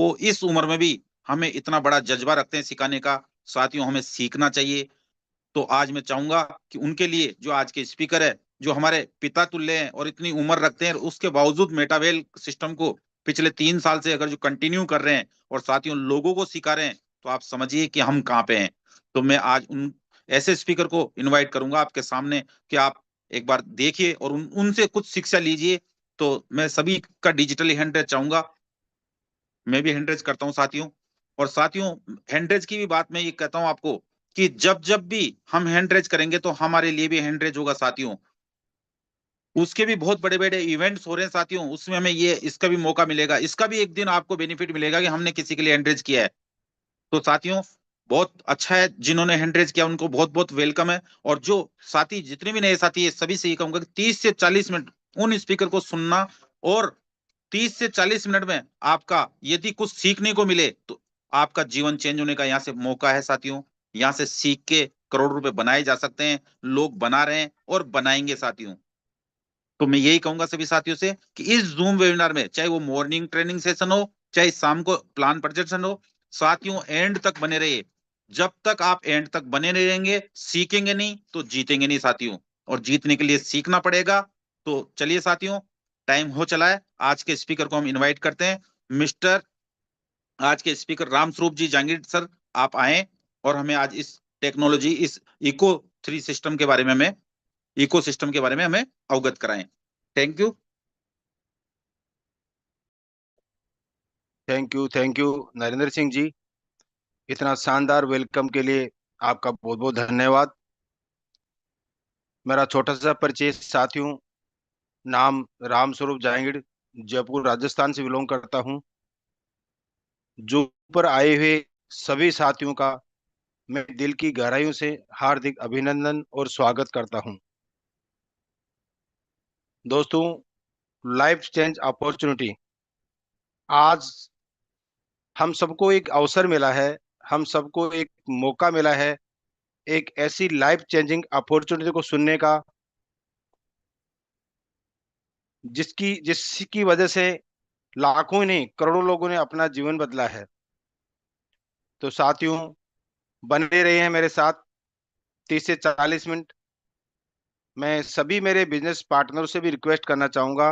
वो इस उम्र में भी हमें इतना बड़ा जज्बा रखते हैं सिखाने का। साथियों, हमें सीखना चाहिए। तो आज मैं चाहूंगा कि उनके लिए जो आज के स्पीकर है, जो हमारे पिता तुल्य हैं और इतनी उम्र रखते हैं, उसके बावजूद मेटावेल सिस्टम को पिछले 3 साल से अगर जो कंटिन्यू कर रहे हैं और साथियों लोगों को सिखा रहे हैं, तो आप समझिए कि हम कहाँ पे हैं। तो मैं आज उन ऐसे स्पीकर को इनवाइट करूंगा आपके सामने कि आप एक बार देखिए और उनसे कुछ शिक्षा लीजिए। तो मैं सभी का डिजिटली हैंड रेज चाहूंगा। मैं भी हैंड रेज करता हूँ साथियों। और साथियों, हैंड रेज की भी बात मैं ये कहता हूँ आपको कि जब जब भी हम हैंड रेज करेंगे तो हमारे लिए भी हैंड रेज होगा साथियों। उसके भी बहुत बड़े बड़े इवेंट्स हो रहे हैं साथियों, उसमें हमें ये इसका भी मौका मिलेगा, इसका भी एक दिन आपको बेनिफिट मिलेगा कि हमने किसी के लिए हैंड रेज किया है। तो साथियों, बहुत अच्छा है जिन्होंने हैंड रेज किया, उनको बहुत बहुत वेलकम है। और जो साथी, जितने भी नए साथी है, सभी से ये कहूंगा कि 30 से 40 मिनट उन स्पीकर को सुनना। और 30 से 40 मिनट में आपका यदि कुछ सीखने को मिले तो आपका जीवन चेंज होने का यहाँ से मौका है साथियों। यहाँ से सीख के करोड़ रुपए बनाए जा सकते हैं, लोग बना रहे हैं और बनाएंगे साथियों। तो मैं यही कहूंगा सभी साथियों से कि इस जूम वेबिनार में, चाहे वो मॉर्निंग ट्रेनिंग सेशन हो, चाहे शाम को प्लान प्रेजेंटेशन हो, साथियों एंड तक बने रहिए। जब तक आप एंड तक बने नहीं रहेंगे, सीखेंगे नहीं तो जीतेंगे नहीं साथियों। और जीतने के लिए सीखना पड़ेगा। तो चलिए साथियों, टाइम हो चला है। आज के स्पीकर को हम इनवाइट करते हैं। मिस्टर आज के स्पीकर राम स्वरूप जी जहांगीर सर, आप आए और हमें आज इस टेक्नोलॉजी, इस इको थ्री सिस्टम के बारे में हमें, इको सिस्टम के बारे में हमें अवगत कराएं। Thank you. Thank you Narendra Singh ji. इतना शानदार वेलकम के लिए आपका बहुत बहुत धन्यवाद। मेरा छोटा सा परिचय साथियों, नाम राम स्वरूप जायंगीड़, जयपुर राजस्थान से बिलोंग करता हूं। जो पर आए हुए सभी साथियों का मैं दिल की गहराइयों से हार्दिक अभिनंदन और स्वागत करता हूं। दोस्तों, लाइफ चेंज अपॉर्चुनिटी, आज हम सबको एक अवसर मिला है, हम सबको एक मौका मिला है एक ऐसी लाइफ चेंजिंग अपॉर्चुनिटी को सुनने का, जिसकी वजह से लाखों ही नहीं करोड़ों लोगों ने अपना जीवन बदला है। तो साथियों, बने रहे हैं मेरे साथ 30 से 40 मिनट। मैं सभी मेरे बिजनेस पार्टनर से भी रिक्वेस्ट करना चाहूंगा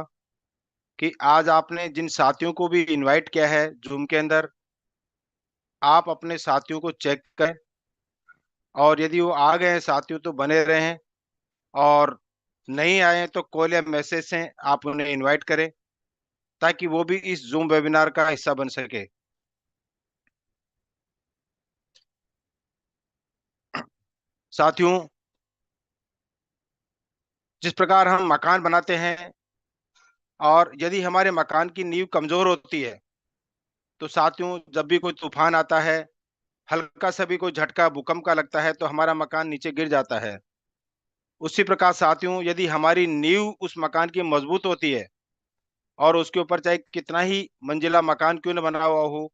कि आज आपने जिन साथियों को भी इनवाइट किया है जूम के अंदर, आप अपने साथियों को चेक करें। और यदि वो आ गए हैं साथियों तो बने रहें, और नहीं आए हैं तो कॉल या मैसेज से आप उन्हें इनवाइट करें ताकि वो भी इस जूम वेबिनार का हिस्सा बन सके। साथियों, जिस प्रकार हम मकान बनाते हैं और यदि हमारे मकान की नींव कमजोर होती है तो साथियों जब भी कोई तूफान आता है, हल्का सा भी कोई झटका भूकंप का लगता है तो हमारा मकान नीचे गिर जाता है। उसी प्रकार साथियों, यदि हमारी नींव उस मकान की मजबूत होती है और उसके ऊपर चाहे कितना ही मंजिला मकान क्यों न बना हुआ हो,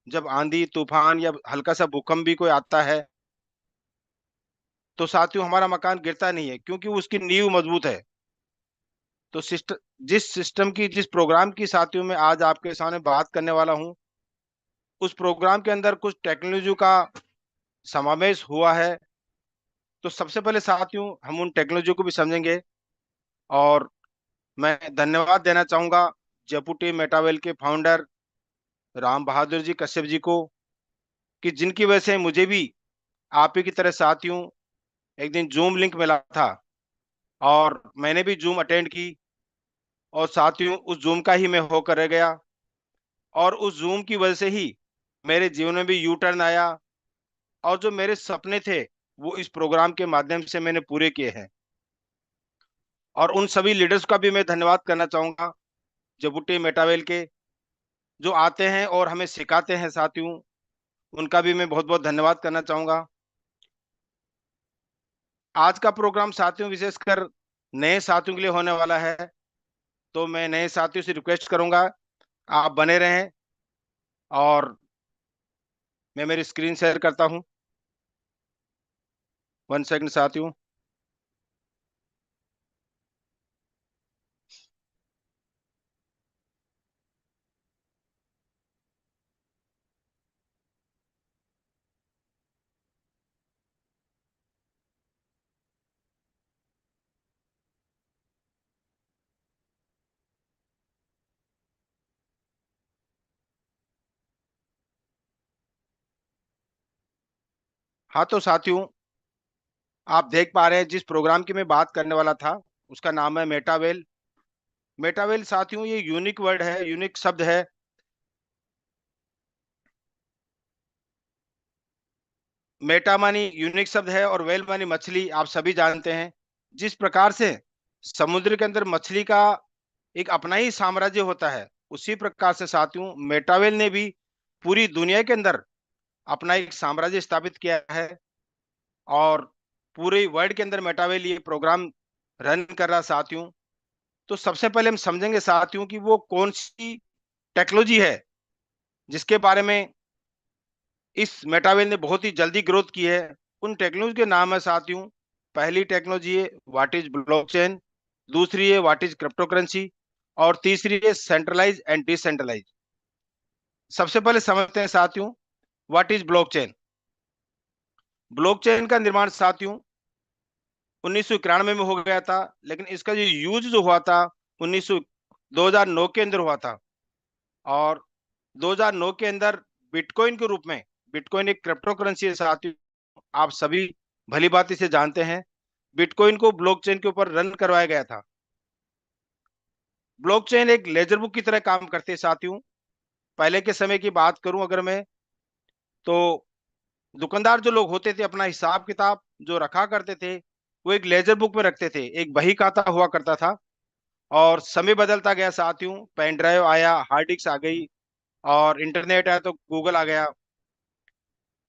जब आंधी तूफान या हल्का सा भूकंप भी कोई आता है तो साथियों हमारा मकान गिरता नहीं है, क्योंकि उसकी नींव मजबूत है। तो सिस्टम की, जिस प्रोग्राम की साथियों में आज आपके सामने बात करने वाला हूं, उस प्रोग्राम के अंदर कुछ टेक्नोलॉजी का समावेश हुआ है। तो सबसे पहले साथियों हम उन टेक्नोलॉजी को भी समझेंगे। और मैं धन्यवाद देना चाहूंगा जयपुर टीम मेटावेल के फाउंडर राम बहादुर जी कश्यप जी को, कि जिनकी वजह से मुझे भी आप ही की तरह साथियों एक दिन जूम लिंक मिला था और मैंने भी जूम अटेंड की, और साथियों उस जूम का ही मैं होकर रह गया। और उस जूम की वजह से ही मेरे जीवन में भी यू टर्न आया, और जो मेरे सपने थे वो इस प्रोग्राम के माध्यम से मैंने पूरे किए हैं। और उन सभी लीडर्स का भी मैं धन्यवाद करना चाहूंगा जबुटी मेटावेल के, जो आते हैं और हमें सिखाते हैं साथियों, उनका भी मैं बहुत बहुत धन्यवाद करना चाहूंगा। आज का प्रोग्राम साथियों विशेषकर नए साथियों के लिए होने वाला है, तो मैं नए साथियों से रिक्वेस्ट करूंगा आप बने रहें। और मैं मेरी स्क्रीन शेयर करता हूं, 1 सेकंड साथियों। हाँ तो साथियों, आप देख पा रहे हैं जिस प्रोग्राम की मैं बात करने वाला था उसका नाम है मेटावेल। मेटावेल साथियों ये यूनिक वर्ड है, यूनिक शब्द है। मेटा मानी यूनिक शब्द है और वेल मानी मछली, आप सभी जानते हैं। जिस प्रकार से समुद्र के अंदर मछली का एक अपना ही साम्राज्य होता है, उसी प्रकार से साथियों मेटावेल ने भी पूरी दुनिया के अंदर अपना एक साम्राज्य स्थापित किया है। और पूरे वर्ल्ड के अंदर मेटावेल ये प्रोग्राम रन कर रहा साथियों। तो सबसे पहले हम समझेंगे साथियों कि वो कौन सी टेक्नोलॉजी है जिसके बारे में इस मेटावेल ने बहुत ही जल्दी ग्रोथ की है। उन टेक्नोलॉजी के नाम है साथियों, पहली टेक्नोलॉजी है व्हाट इज ब्लॉकचेन, दूसरी है व्हाट इज क्रिप्टो करेंसी और तीसरी है सेंट्रलाइज एंड डिसेंट्रलाइज। सबसे पहले समझते हैं साथियों व्हाट इज ब्लॉकचेन। ब्लॉकचेन का निर्माण साथियों 1991 में हो गया था, लेकिन इसका जो यूज जो हुआ था 2009 के अंदर हुआ था। और 2009 के अंदर बिटकॉइन के रूप में, बिटकॉइन एक क्रिप्टो करेंसी है साथियों, आप सभी भली भांति से जानते हैं। बिटकॉइन को ब्लॉकचेन के ऊपर रन करवाया गया था। ब्लॉकचेन एक लेजर बुक की तरह काम करते हैं साथियों। पहले के समय की बात करूं अगर मैं, तो दुकानदार जो लोग होते थे अपना हिसाब किताब जो रखा करते थे वो एक लेजर बुक में रखते थे, एक बही खाता हुआ करता था। और समय बदलता गया साथियों, पेन ड्राइव आया, हार्ड डिस्क आ गई और इंटरनेट आया तो गूगल आ गया।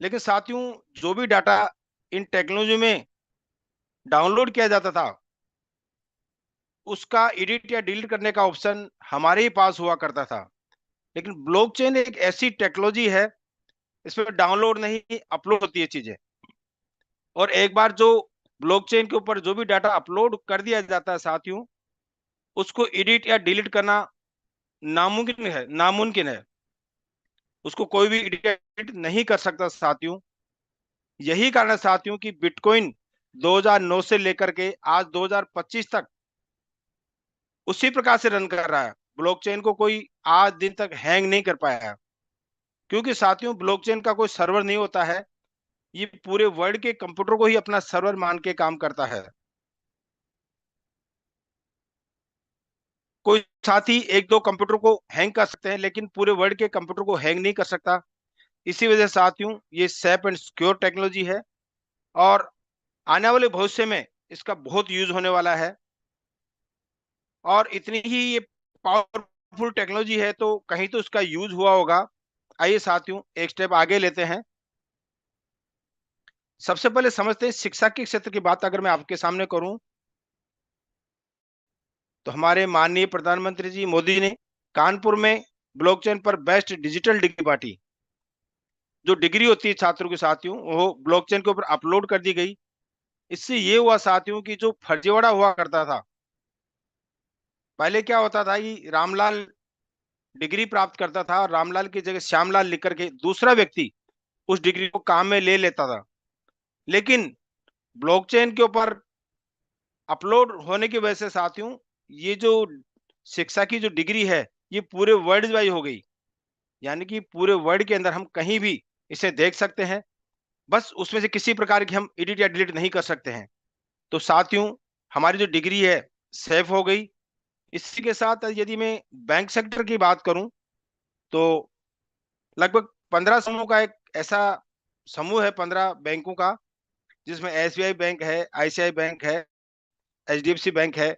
लेकिन साथियों जो भी डाटा इन टेक्नोलॉजी में डाउनलोड किया जाता था, उसका एडिट या डिलीट करने का ऑप्शन हमारे ही पास हुआ करता था। लेकिन ब्लॉकचेन एक ऐसी टेक्नोलॉजी है, इसमें डाउनलोड नहीं अपलोड होती है चीजें। और एक बार जो ब्लॉकचेन के ऊपर जो भी डाटा अपलोड कर दिया जाता है साथियों, उसको एडिट या डिलीट करना नामुमकिन है। उसको कोई भी एडिट नहीं कर सकता साथियों। यही कारण है साथियों कि बिटकॉइन 2009 से लेकर के आज 2025 तक उसी प्रकार से रन कर रहा है। ब्लॉकचेन को कोई आज दिन तक हैंग नहीं कर पाया है, क्योंकि साथियों ब्लॉकचेन का कोई सर्वर नहीं होता है। ये पूरे वर्ल्ड के कंप्यूटर को ही अपना सर्वर मान के काम करता है। कोई साथी एक दो कंप्यूटर को हैंग कर सकते हैं, लेकिन पूरे वर्ल्ड के कंप्यूटर को हैंग नहीं कर सकता। इसी वजह से साथियों ये सेफ एंड सिक्योर टेक्नोलॉजी है और आने वाले भविष्य में इसका बहुत यूज होने वाला है। और इतनी ही ये पावरफुल टेक्नोलॉजी है तो कहीं तो इसका यूज हुआ होगा। आइए साथियों एक स्टेप आगे लेते हैं। सबसे पहले समझते हैं शिक्षा के क्षेत्र की बात अगर मैं आपके सामने करूं, तो हमारे माननीय प्रधानमंत्री जी मोदी ने कानपुर में ब्लॉकचेन पर बेस्ट डिजिटल डिग्री बांटी। जो डिग्री होती है छात्रों के साथियों, वो ब्लॉकचेन के ऊपर अपलोड कर दी गई। इससे ये हुआ साथियों कि जो फर्जीवाड़ा हुआ करता था, पहले क्या होता था कि रामलाल डिग्री प्राप्त करता था और रामलाल की जगह श्यामलाल लिख करके दूसरा व्यक्ति उस डिग्री को काम में ले लेता था। लेकिन ब्लॉकचेन के ऊपर अपलोड होने की वजह से साथियों ये जो शिक्षा की जो डिग्री है ये पूरे वर्ल्ड वाइड हो गई। यानी कि पूरे वर्ल्ड के अंदर हम कहीं भी इसे देख सकते हैं। बस उसमें से किसी प्रकार की हम एडिट या डिलीट नहीं कर सकते हैं। तो साथियों हमारी जो डिग्री है सेफ हो गई। इसी के साथ यदि मैं बैंक सेक्टर की बात करूं, तो लगभग 15 समूह का एक ऐसा समूह है, 15 बैंकों का, जिसमें एसबीआई बैंक है, आईसीआई बैंक है, एचडीएफसी बैंक है।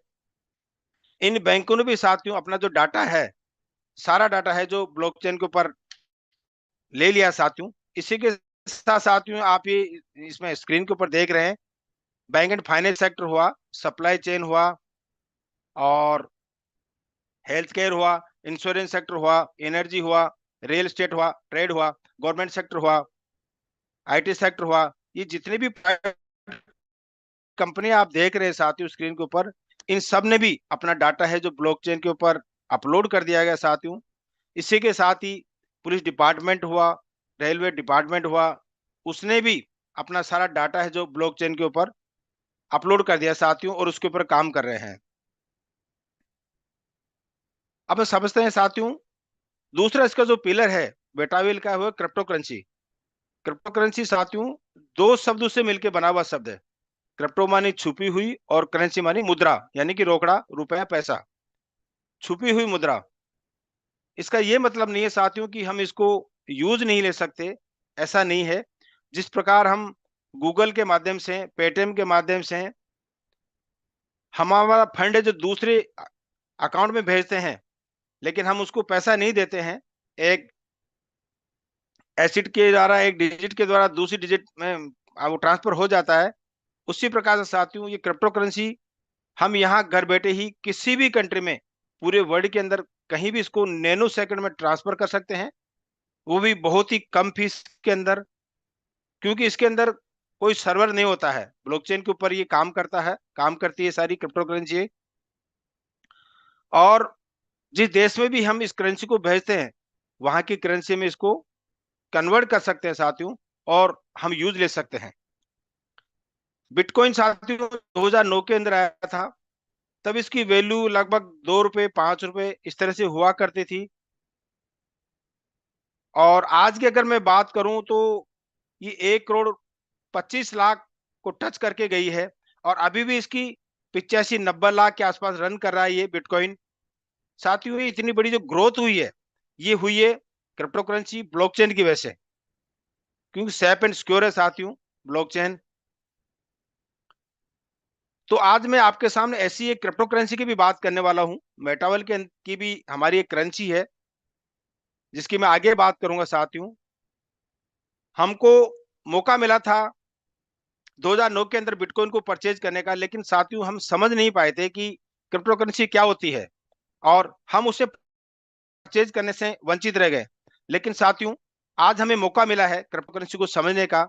इन बैंकों ने भी साथियों अपना जो डाटा है, सारा डाटा है जो ब्लॉकचेन के ऊपर ले लिया साथियों। इसी के साथ साथियों आप ये इसमें स्क्रीन के ऊपर देख रहे हैं, बैंक एंड फाइनेंस सेक्टर हुआ, सप्लाई चेन हुआ और हेल्थ केयर हुआ, इंश्योरेंस सेक्टर हुआ, एनर्जी हुआ, रियल एस्टेट हुआ, ट्रेड हुआ, गवर्नमेंट सेक्टर हुआ, आईटी सेक्टर हुआ। ये जितने भी कंपनी आप देख रहे हैं साथियों स्क्रीन के ऊपर, इन सब ने भी अपना डाटा है जो ब्लॉकचेन के ऊपर अपलोड कर दिया गया साथियों। इसी के साथ ही पुलिस डिपार्टमेंट हुआ, रेलवे डिपार्टमेंट हुआ, उसने भी अपना सारा डाटा है जो ब्लॉकचेन के ऊपर अपलोड कर दिया साथियों और उसके ऊपर काम कर रहे हैं। अब हम समझते हैं साथियों दूसरा इसका जो पिलर है बेटाविल का, वो क्रिप्टो करेंसी। क्रिप्टो करेंसी साथियों दो शब्दों से मिलकर बना हुआ शब्द है। क्रिप्टो मानी छुपी हुई और करेंसी मानी मुद्रा, यानी कि रोकड़ा, रुपया, पैसा। छुपी हुई मुद्रा, इसका ये मतलब नहीं है साथियों कि हम इसको यूज नहीं ले सकते, ऐसा नहीं है। जिस प्रकार हम गूगल के माध्यम से, पेटीएम के माध्यम से हमारा फंड है जो दूसरे अकाउंट में भेजते हैं, लेकिन हम उसको पैसा नहीं देते हैं, एक एसिड के द्वारा, एक डिजिट के द्वारा दूसरी डिजिट में वो ट्रांसफर हो जाता है। उसी प्रकार से साथियों ये क्रिप्टो करेंसी हम यहाँ घर बैठे ही किसी भी कंट्री में, पूरे वर्ल्ड के अंदर कहीं भी इसको नैनो सेकंड में ट्रांसफर कर सकते हैं, वो भी बहुत ही कम फीस के अंदर। क्योंकि इसके अंदर कोई सर्वर नहीं होता है, ब्लॉकचेन के ऊपर ये काम करता है, काम करती है सारी क्रिप्टो करेंसी। और जिस देश में भी हम इस करेंसी को भेजते हैं, वहां की करेंसी में इसको कन्वर्ट कर सकते हैं साथियों, और हम यूज ले सकते हैं। बिटकॉइन साथियों 2009 के अंदर आया था, तब इसकी वैल्यू लगभग 2 रुपए, 5 रुपए इस तरह से हुआ करती थी। और आज की अगर मैं बात करूं तो ये 1 करोड़ 25 लाख को टच करके गई है, और अभी भी इसकी 85-90 लाख के आसपास रन कर रहा है ये बिटकॉइन। साथियों ये इतनी बड़ी जो ग्रोथ हुई है, ये हुई है क्रिप्टो करेंसी ब्लॉकचेन की वजह से, क्योंकि सेफ एंड सिक्योर है साथियों ब्लॉकचेन। तो आज मैं आपके सामने ऐसी एक क्रिप्टो करेंसी की भी बात करने वाला हूं। मेटावल की भी हमारी एक करेंसी है, जिसकी मैं आगे बात करूंगा साथियों। हमको मौका मिला था 2009 के अंदर बिटकॉइन को परचेज करने का, लेकिन साथियों हम समझ नहीं पाए थे कि क्रिप्टो करेंसी क्या होती है, और हम उसे परचेज करने से वंचित रह गए। लेकिन साथियों आज हमें मौका मिला है क्रिप्टो करेंसी को समझने का।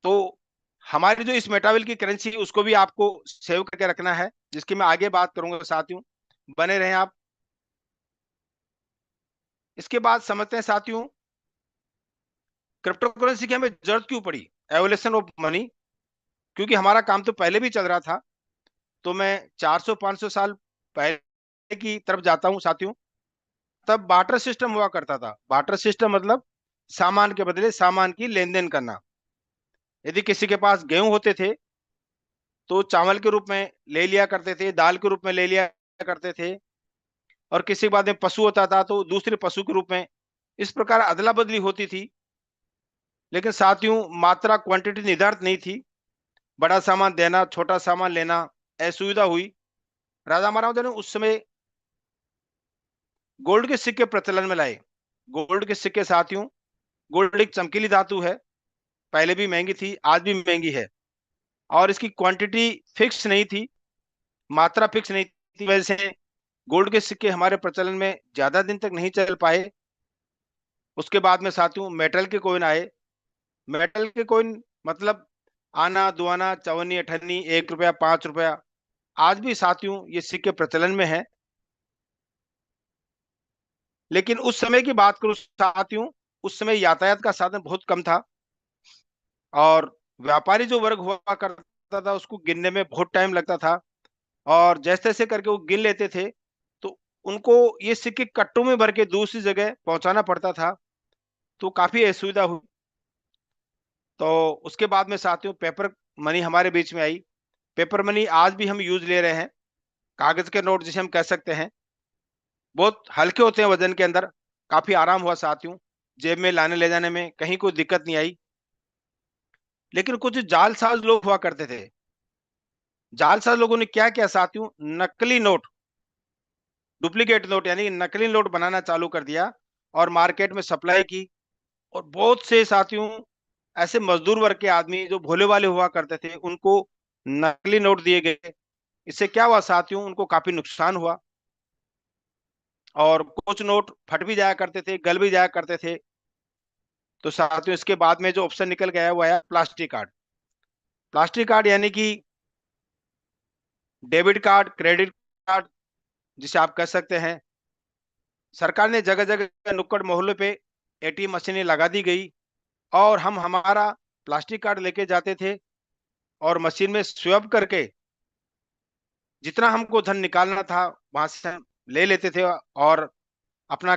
तो हमारी जो इस मेटावेल की करेंसी है उसको भी आपको सेव करके रखना है, जिसकी मैं आगे बात करूंगा साथियों, बने रहें आप। इसके बाद समझते हैं साथियों क्रिप्टो करेंसी की हमें जरूरत क्यों पड़ी, एवोल्यूशन ऑफ मनी। क्योंकि हमारा काम तो पहले भी चल रहा था। तो मैं 400-500 साल पहले की तरफ जाता हूं साथियों। तब बार्टर सिस्टम हुआ करता था। बार्टर सिस्टम मतलब सामान के बदले सामान की लेन देन करना। यदि किसी के पास गेहूं होते थे तो चावल के रूप में ले लिया करते थे, दाल के रूप में ले लिया करते थे, और किसी के बाद में पशु होता था तो दूसरे पशु के रूप में, इस प्रकार अदला बदली होती थी। लेकिन साथियों मात्रा क्वांटिटी निर्धारित नहीं थी, बड़ा सामान देना, छोटा सामान लेना, असुविधा हुई। राजा महाराजा ने उस समय गोल्ड के सिक्के प्रचलन में लाए। गोल्ड के सिक्के साथियों, गोल्ड एक चमकीली धातु है, पहले भी महंगी थी, आज भी महंगी है, और इसकी क्वांटिटी फिक्स नहीं थी, मात्रा फिक्स नहीं थी, वजह से गोल्ड के सिक्के हमारे प्रचलन में ज्यादा दिन तक नहीं चल पाए। उसके बाद में साथियों मेटल के कॉइन आए। मेटल के कॉइन मतलब आना, दुआना, चवन्नी, अठन्नी, 1 रुपया, 5 रुपया, आज भी साथियों ये सिक्के प्रचलन में है। लेकिन उस समय की बात करूं साथियों, उस समय यातायात का साधन बहुत कम था, और व्यापारी जो वर्ग हुआ करता था उसको गिनने में बहुत टाइम लगता था, और जैसे तैसे करके वो गिन लेते थे, तो उनको ये सिक्के कट्टों में भर के दूसरी जगह पहुंचाना पड़ता था, तो काफी असुविधा हुई। तो उसके बाद में साथियों पेपर मनी हमारे बीच में आई। पेपर मनी आज भी हम यूज ले रहे हैं, कागज के नोट जिसे हम कह सकते हैं, बहुत हल्के होते हैं वजन के अंदर, काफी आराम हुआ साथियों, जेब में लाने ले जाने में कहीं कोई दिक्कत नहीं आई। लेकिन कुछ जालसाज लोग हुआ करते थे। जालसाज लोगों ने क्या किया साथियों, नकली नोट, डुप्लीकेट नोट यानी नकली नोट बनाना चालू कर दिया, और मार्केट में सप्लाई की। और बहुत से साथियों ऐसे मजदूर वर्ग के आदमी जो भोले वाले हुआ करते थे, उनको नकली नोट दिए गए। इससे क्या हुआ साथियों, उनको काफी नुकसान हुआ, और कुछ नोट फट भी जाया करते थे, गल भी जाया करते थे। तो साथियों इसके बाद में जो ऑप्शन निकल गया है वो है प्लास्टिक कार्ड। प्लास्टिक कार्ड यानी कि डेबिट कार्ड, क्रेडिट कार्ड जिसे आप कह सकते हैं। सरकार ने जगह जगह नुक्कड़ मोहल्ले पे एटीएम मशीनें लगा दी गई, और हम हमारा प्लास्टिक कार्ड लेके जाते थे, और मशीन में स्वैप करके जितना हमको धन निकालना था वहां से हम ले लेते थे, और अपना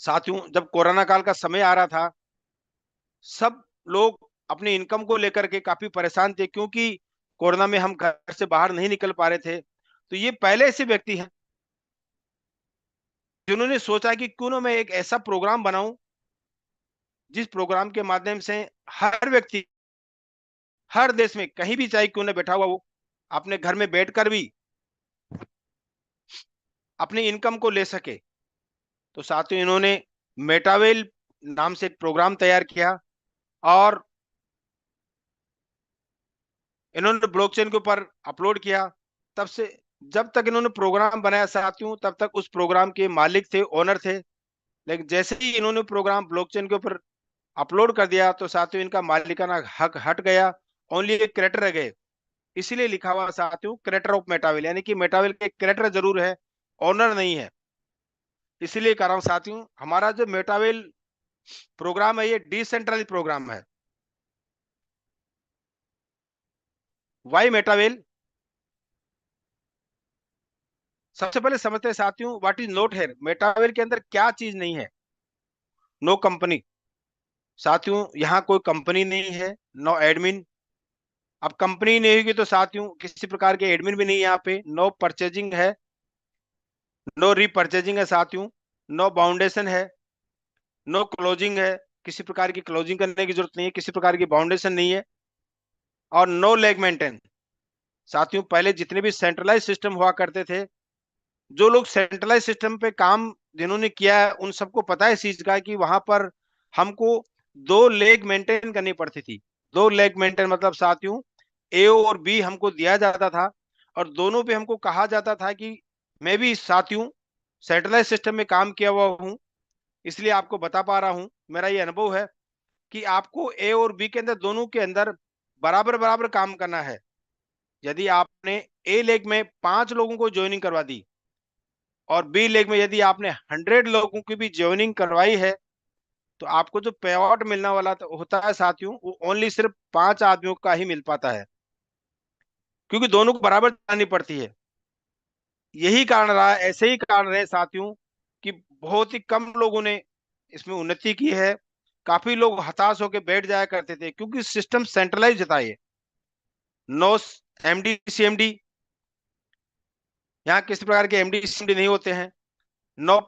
साथियों, जब कोरोना काल का समय आ रहा था, सब लोग अपनी इनकम को लेकर के काफी परेशान थे, क्योंकि कोरोना में हम घर से बाहर नहीं निकल पा रहे थे। तो ये पहले ऐसे व्यक्ति हैं जिन्होंने सोचा कि क्यों ना मैं एक ऐसा प्रोग्राम बनाऊं जिस प्रोग्राम के माध्यम से हर व्यक्ति हर देश में कहीं भी चाहे क्यों ना बैठा हुआ हो, अपने घर में बैठकर भी अपनी इनकम को ले सके। तो साथियों, इन्होंने मेटावेल नाम से एक प्रोग्राम तैयार किया और इन्होंने ब्लॉकचेन के ऊपर अपलोड किया। तब से जब तक इन्होंने प्रोग्राम बनाया साथियों, तब तक उस प्रोग्राम के मालिक थे, ओनर थे। लेकिन जैसे ही इन्होंने प्रोग्राम ब्लॉकचेन के ऊपर अपलोड कर दिया, तो साथियों इनका मालिकाना हक हट गया, ओनली एक क्रिएटर रह गए। इसीलिए लिखा हुआ साथियों क्रिएटर ऑफ मेटावेल, यानी कि मेटावेल के क्रिएटर जरूर है, ओनर नहीं है। इसीलिए कह रहा हूं साथियों, हमारा जो मेटावेल प्रोग्राम है ये डिसेंट्रलाइज प्रोग्राम है। वाई मेटावेल? सबसे पहले समझते हैं साथियों व्हाट इज नॉट है। मेटावेल के अंदर क्या चीज नहीं है? No company. साथियों, यहाँ कोई कंपनी नहीं है, नो एडमिन। अब कंपनी नहीं होगी तो साथियों किसी प्रकार के एडमिन भी नहीं, यहाँ पे नो परचेजिंग है, नो रीपरचेजिंग है साथियों, नो बाउंडेशन है, नो क्लोजिंग है, किसी प्रकार की क्लोजिंग करने की जरूरत नहीं है, किसी प्रकार की बाउंडेशन नहीं है, और नो लेग मेंटेन। साथियों, पहले जितने भी सेंट्रलाइज सिस्टम हुआ करते थे, जो लोग सेंट्रलाइज सिस्टम पे काम जिन्होंने किया है, उन सबको पता है इस चीज का कि वहां पर हमको दो लेग मेंटेन करनी पड़ती थी। दो लेग मेंटेन मतलब साथियों ए और बी हमको दिया जाता था, और दोनों पे हमको कहा जाता था कि मैं भी साथियों सेंट्रलाइज सिस्टम में काम किया हुआ हूं, इसलिए आपको बता पा रहा हूं। मेरा ये अनुभव है कि आपको ए और बी के अंदर, दोनों के अंदर बराबर बराबर काम करना है। यदि आपने ए लेग में 5 लोगों को ज्वाइनिंग करवा दी और बी लेग में यदि आपने 100 लोगों की भी ज्वाइनिंग करवाई है, तो आपको जो पे आउट मिलने वाला होता है साथियों, वो ओनली सिर्फ 5 आदमियों का ही मिल पाता है, क्योंकि दोनों को बराबर जानी पड़ती है। यही कारण रहा, ऐसे ही कारण रहे साथियों कि बहुत ही कम लोगों ने इसमें उन्नति की है। काफी लोग हताश होकर बैठ जाया करते थे, क्योंकि सिस्टम सेंट्रलाइज था। ये नो एमडी सीएमडी, यहाँ किसी प्रकार के एमडी सीएमडी नहीं होते हैं। नो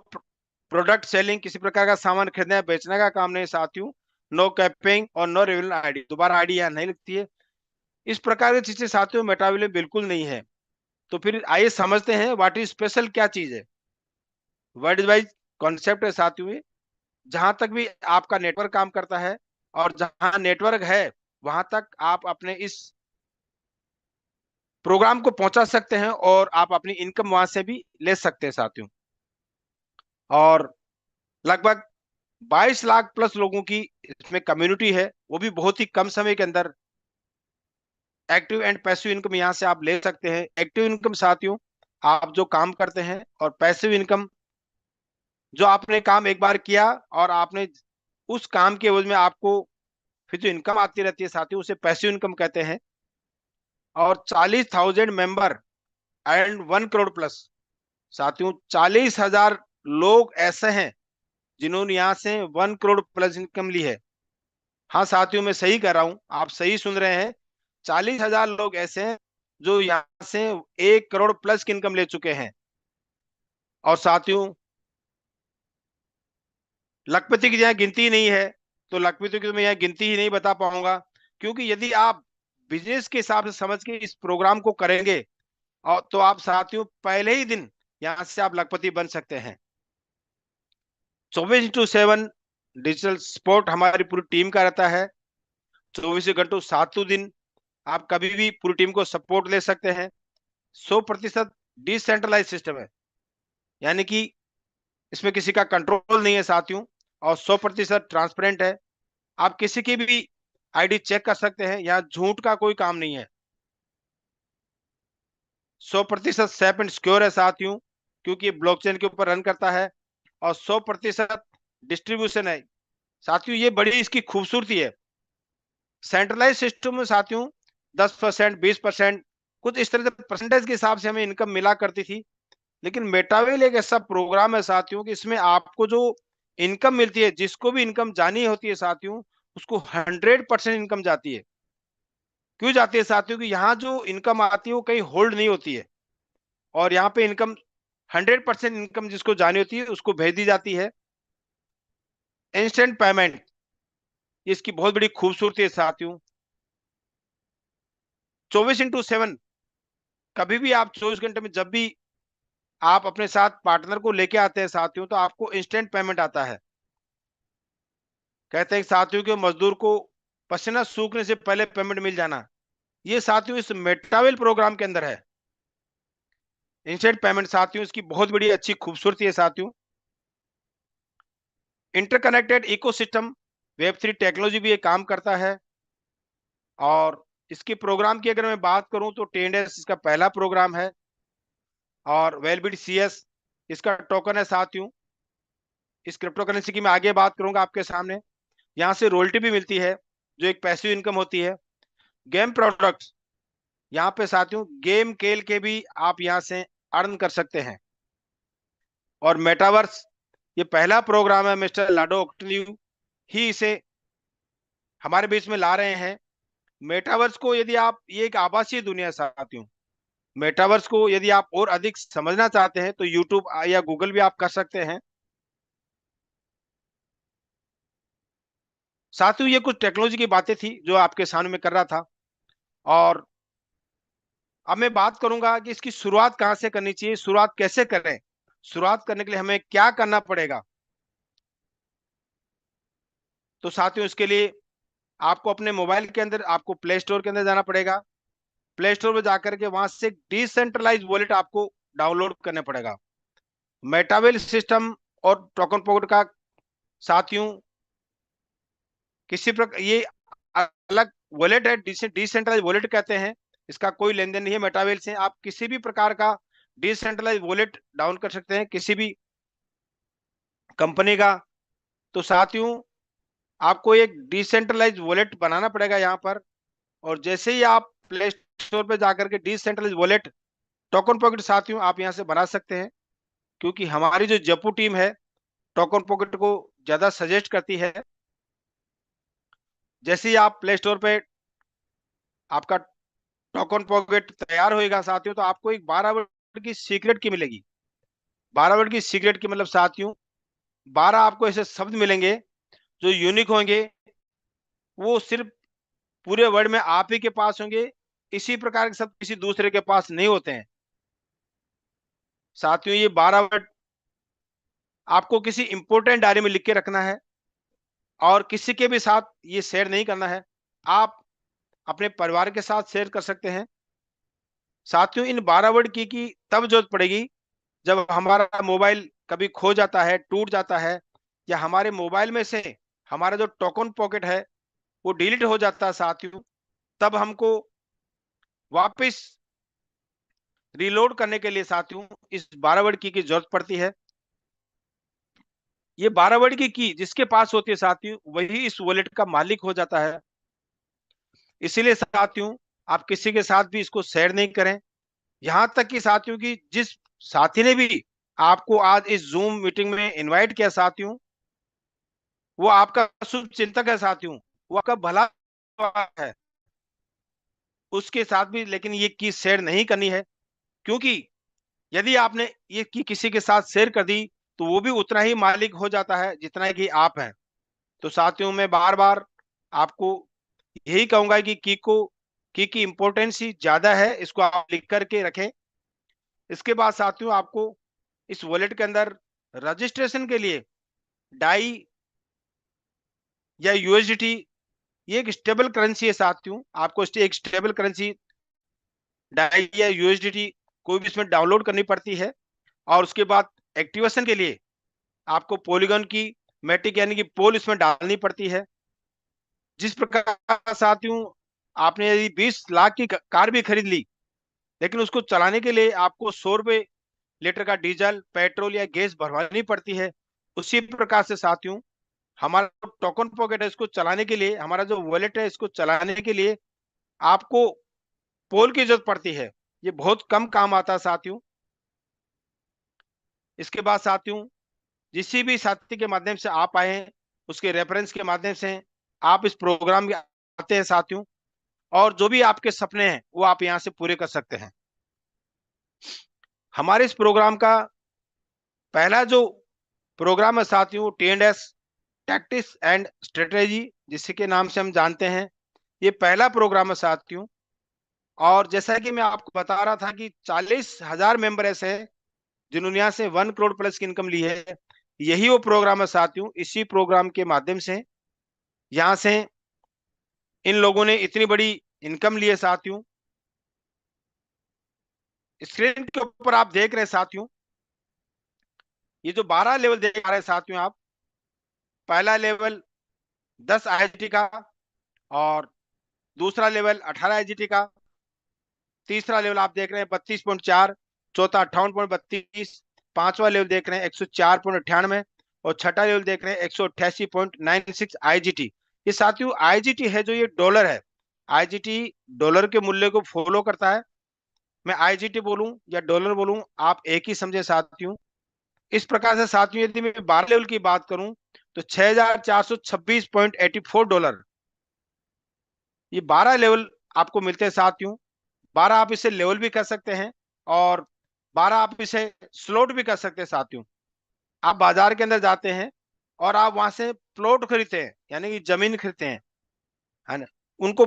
प्रोडक्ट सेलिंग, किसी प्रकार का सामान खरीदने या बेचने का काम नहीं साथियों। नो कैपिंग और नो रिव्यूअल आईडी, दोबारा आईडी यहाँ नहीं लिखती है। इस प्रकार की चीजें साथियों मेटावेल में बिल्कुल नहीं है। तो फिर आइए समझते हैं व्हाट इज स्पेशल, क्या चीज है। वर्ल्ड वाइज कॉन्सेप्ट है साथियों, जहां तक भी आपका नेटवर्क काम करता है, और जहां नेटवर्क है वहां तक आप अपने इस प्रोग्राम को पहुंचा सकते हैं, और आप अपनी इनकम वहां से भी ले सकते हैं साथियों। और लगभग 22 लाख प्लस लोगों की इसमें कम्युनिटी है, वो भी बहुत ही कम समय के अंदर। एक्टिव एंड पैसिव इनकम यहाँ से आप ले सकते हैं। एक्टिव इनकम साथियों आप जो काम करते हैं, और पैसिव इनकम जो आपने काम एक बार किया और आपने उस काम के एवज में आपको फिर जो इनकम आती रहती है साथियों, उसे पैसिव इनकम कहते हैं। और 40,000 मेंबर एंड 1 करोड़ प्लस साथियों, 40,000 लोग ऐसे हैं जिन्होंने यहाँ से 1 करोड़ प्लस इनकम ली है। हाँ साथियों, मैं सही कर रहा हूँ, आप सही सुन रहे हैं। 40,000 लोग ऐसे हैं जो यहाँ से 1 करोड़ प्लस की इनकम ले चुके हैं। और साथियों, लखपति की यहाँ गिनती ही नहीं है, तो लखपति की तो मैं यहाँ गिनती ही नहीं बता पाऊंगा, क्योंकि यदि आप बिजनेस के हिसाब से समझ के इस प्रोग्राम को करेंगे, और तो आप साथियों पहले ही दिन यहाँ से आप लखपति बन सकते हैं। 24/7 डिजिटल सपोर्ट हमारी पूरी टीम का रहता है। 24 घंटों 7 दिन आप कभी भी पूरी टीम को सपोर्ट ले सकते हैं। 100% डिसेंट्रलाइज सिस्टम है, यानी कि इसमें किसी का कंट्रोल नहीं है साथियों, और 100% ट्रांसपेरेंट है। आप किसी की भी आईडी चेक कर सकते हैं, यहाँ झूठ का कोई काम नहीं है। 100% सेफ एंड सिक्योर है साथियों, क्योंकि ये ब्लॉकचेन के ऊपर रन करता है, और 100% डिस्ट्रीब्यूशन है साथियों। ये बड़ी इसकी खूबसूरती है। सेंट्रलाइज सिस्टम में साथियों 10%, 20%, कुछ इस तरह से परसेंटेज के हिसाब से हमें इनकम मिला करती थी। लेकिन मेटावेल एक ऐसा प्रोग्राम है साथियों कि इसमें आपको जो इनकम मिलती है, जिसको भी इनकम जानी होती है साथियों, उसको 100% इनकम जाती है। क्यों जाती है साथियों? कि यहाँ जो इनकम आती है वो कहीं होल्ड नहीं होती है, और यहाँ पे इनकम 100% इनकम जिसको जानी होती है उसको भेज दी जाती है। इंस्टेंट पेमेंट, इसकी बहुत बड़ी खूबसूरती है साथियों। 24/7, कभी भी आप 24 घंटे में जब भी आप अपने साथ पार्टनर को लेके आते हैं साथियों, तो आपको इंस्टेंट पेमेंट आता है। कहते हैं कि साथियों के मजदूर को पसीना सूखने से पहले पेमेंट मिल जाना, ये साथियों इस मेटावेल प्रोग्राम के अंदर है। इंस्टेंट पेमेंट साथियों, इसकी बहुत बड़ी अच्छी खूबसूरती है साथियों। इंटरकनेक्टेड इकोसिस्टम, वेब3 टेक्नोलॉजी भी ये काम करता है। और इसके प्रोग्राम की अगर मैं बात करूं तो टेंडेस इसका पहला प्रोग्राम है, और वेलबिट सीएस इसका टोकन है साथियों। इस क्रिप्टो करेंसी की मैं आगे बात करूंगा आपके सामने। यहाँ से रॉयल्टी भी मिलती है, जो एक पैसिव इनकम होती है। गेम प्रोडक्ट्स, यहाँ पे साथियों गेम खेल के भी आप यहाँ से अर्न कर सकते हैं। और मेटावर्स, ये पहला प्रोग्राम है, मिस्टर लाडो ऑक्टल्यू ही इसे हमारे बीच में ला रहे हैं। मेटावर्स को यदि आप, ये एक आभासी दुनिया है साथियों। मेटावर्स को यदि आप और अधिक समझना चाहते हैं तो यूट्यूब या गूगल भी आप कर सकते हैं। साथियों ये कुछ टेक्नोलॉजी की बातें थी जो आपके सामने में कर रहा था। और अब मैं बात करूंगा कि इसकी शुरुआत कहां से करनी चाहिए, शुरुआत कैसे करें, शुरुआत करने के लिए हमें क्या करना पड़ेगा। तो साथियों इसके लिए आपको अपने मोबाइल के अंदर, आपको प्ले स्टोर के अंदर जाना पड़ेगा। प्ले स्टोर में जाकर के वहां से डिसेंट्रलाइज वॉलेट आपको डाउनलोड करना पड़ेगा। मेटावेल सिस्टम और टोकन पॉकेट का साथियों किसी प्रकार ये अलग वॉलेट है, डिसेंट्रलाइज वॉलेट कहते हैं। इसका कोई लेन देन नहीं है मेटावेल से। आप किसी भी प्रकार का डिसेंट्रलाइज वॉलेट डाउन कर सकते हैं, किसी भी कंपनी का। तो साथियों आपको एक डिसेंट्रलाइज वॉलेट बनाना पड़ेगा यहाँ पर। और जैसे ही आप प्ले स्टोर पे जाकर के डिसेंट्रलाइज वॉलेट टोकन पॉकेट साथियों आप यहाँ से बना सकते हैं, क्योंकि हमारी जो जपू टीम है टोकन पॉकेट को ज्यादा सजेस्ट करती है। जैसे ही आप प्ले स्टोर पे आपका टोकन पॉकेट तैयार होएगा साथियों, तो आपको एक 12 वर्ड की सीक्रेट की मिलेगी। 12 वर्ड की सीक्रेट की मतलब साथियों 12 आपको ऐसे शब्द मिलेंगे जो यूनिक होंगे। वो सिर्फ पूरे वर्ल्ड में आप ही के पास होंगे। इसी प्रकार के शब्द किसी दूसरे के पास नहीं होते हैं साथियों। ये 12 वर्ड आपको किसी इंपोर्टेंट डायरी में लिख के रखना है, और किसी के भी साथ ये शेयर नहीं करना है। आप अपने परिवार के साथ शेयर कर सकते हैं। साथियों इन 12 वर्ड की तब जरूरत पड़ेगी जब हमारा मोबाइल कभी खो जाता है, टूट जाता है, या हमारे मोबाइल में से हमारा जो टोकन पॉकेट है वो डिलीट हो जाता है साथियों। तब हमको वापस रीलोड करने के लिए साथियों इस 12 वर्ड की जरूरत पड़ती है। ये 12 वर्ड की जिसके पास होती है साथियों, वही इस वॉलेट का मालिक हो जाता है। इसीलिए साथियों आप किसी के साथ भी इसको शेयर नहीं करें। यहां तक कि साथियों की जिस साथी ने भी आपको आज इस जूम मीटिंग में इनवाइट किया साथियों, वो आपका शुभ चिंतक है साथियों, वो आपका भला है। उसके साथ भी लेकिन ये की शेयर नहीं करनी है, क्योंकि यदि आपने ये की किसी के साथ शेयर कर दी तो वो भी उतना ही मालिक हो जाता है जितना कि आप हैं। तो साथियों मैं बार बार आपको यही कहूंगा कि की इंपॉर्टेंस ही ज्यादा है, इसको आप लिख करके रखें। इसके बाद साथियों आपको इस वॉलेट के अंदर रजिस्ट्रेशन के लिए डाई या यूएसडीटी, ये एक स्टेबल करेंसी है साथियों। आपको एक स्टेबल करेंसी डाई या यूएसडीटी कोई भी इसमें डाउनलोड करनी पड़ती है। और उसके बाद एक्टिवेशन के लिए आपको पॉलीगॉन की मैटिक यानी कि पोल इसमें डालनी पड़ती है। जिस प्रकार साथियों आपने यदि 20 लाख की कार भी खरीद ली, लेकिन उसको चलाने के लिए आपको 100 रुपए लीटर का डीजल, पेट्रोल या गैस भरवानी पड़ती है। उसी प्रकार से साथियों हमारा टोकन पॉकेट है, इसको चलाने के लिए, हमारा जो वॉलेट है इसको चलाने के लिए आपको पोल की जरूरत पड़ती है। ये बहुत कम काम आता है साथियों। इसके बाद साथियों जिस भी साथी के माध्यम से आप आए हैं, उसके रेफरेंस के माध्यम से आप इस प्रोग्राम में आते हैं साथियों, और जो भी आपके सपने हैं वो आप यहाँ से पूरे कर सकते हैं। हमारे इस प्रोग्राम का पहला जो प्रोग्राम है साथियों, TNS टैक्टिक्स एंड स्ट्रेटेजी, जिसके के नाम से हम जानते हैं, ये पहला प्रोग्राम है साथियों। और जैसा कि मैं आपको बता रहा था कि 40,000 मेंबर ऐसे हैं जिन्होंने यहाँ से 1 करोड़ प्लस की इनकम ली है। यही वो प्रोग्राम है साथियों। इसी प्रोग्राम के माध्यम से यहाँ से इन लोगों ने इतनी बड़ी इनकम ली है साथियों। स्क्रीन के ऊपर आप देख रहे हैं साथियों, ये जो 12 लेवल देख पा रहे हैं साथियों आप, पहला लेवल 10 IIT का, और दूसरा लेवल 18 IIT का, तीसरा लेवल आप देख रहे हैं 32.4, चौथा 58.32, पांचवा लेवल देख रहे हैं 104.98, और छठा लेवल देख रहे हैं 188.96 IGT। ये साथियों IGT है, जो ये डॉलर है। IGT डॉलर के मूल्य को फॉलो करता है। मैं IGT बोलूं या डॉलर बोलूं, आप एक ही समझे साथियों। इस प्रकार से साथियों, यदि मैं 12 लेवल की बात करूं तो $6,426.84, ये 12 लेवल आपको मिलते हैं साथियों। 12 आप इसे लेवल भी कर सकते हैं, और 12 आप इसे स्लॉट भी कर सकते हैं साथियों। आप बाजार के अंदर जाते हैं और आप वहां से प्लॉट खरीदते हैं, यानी कि जमीन खरीदते हैं, है ना, उनको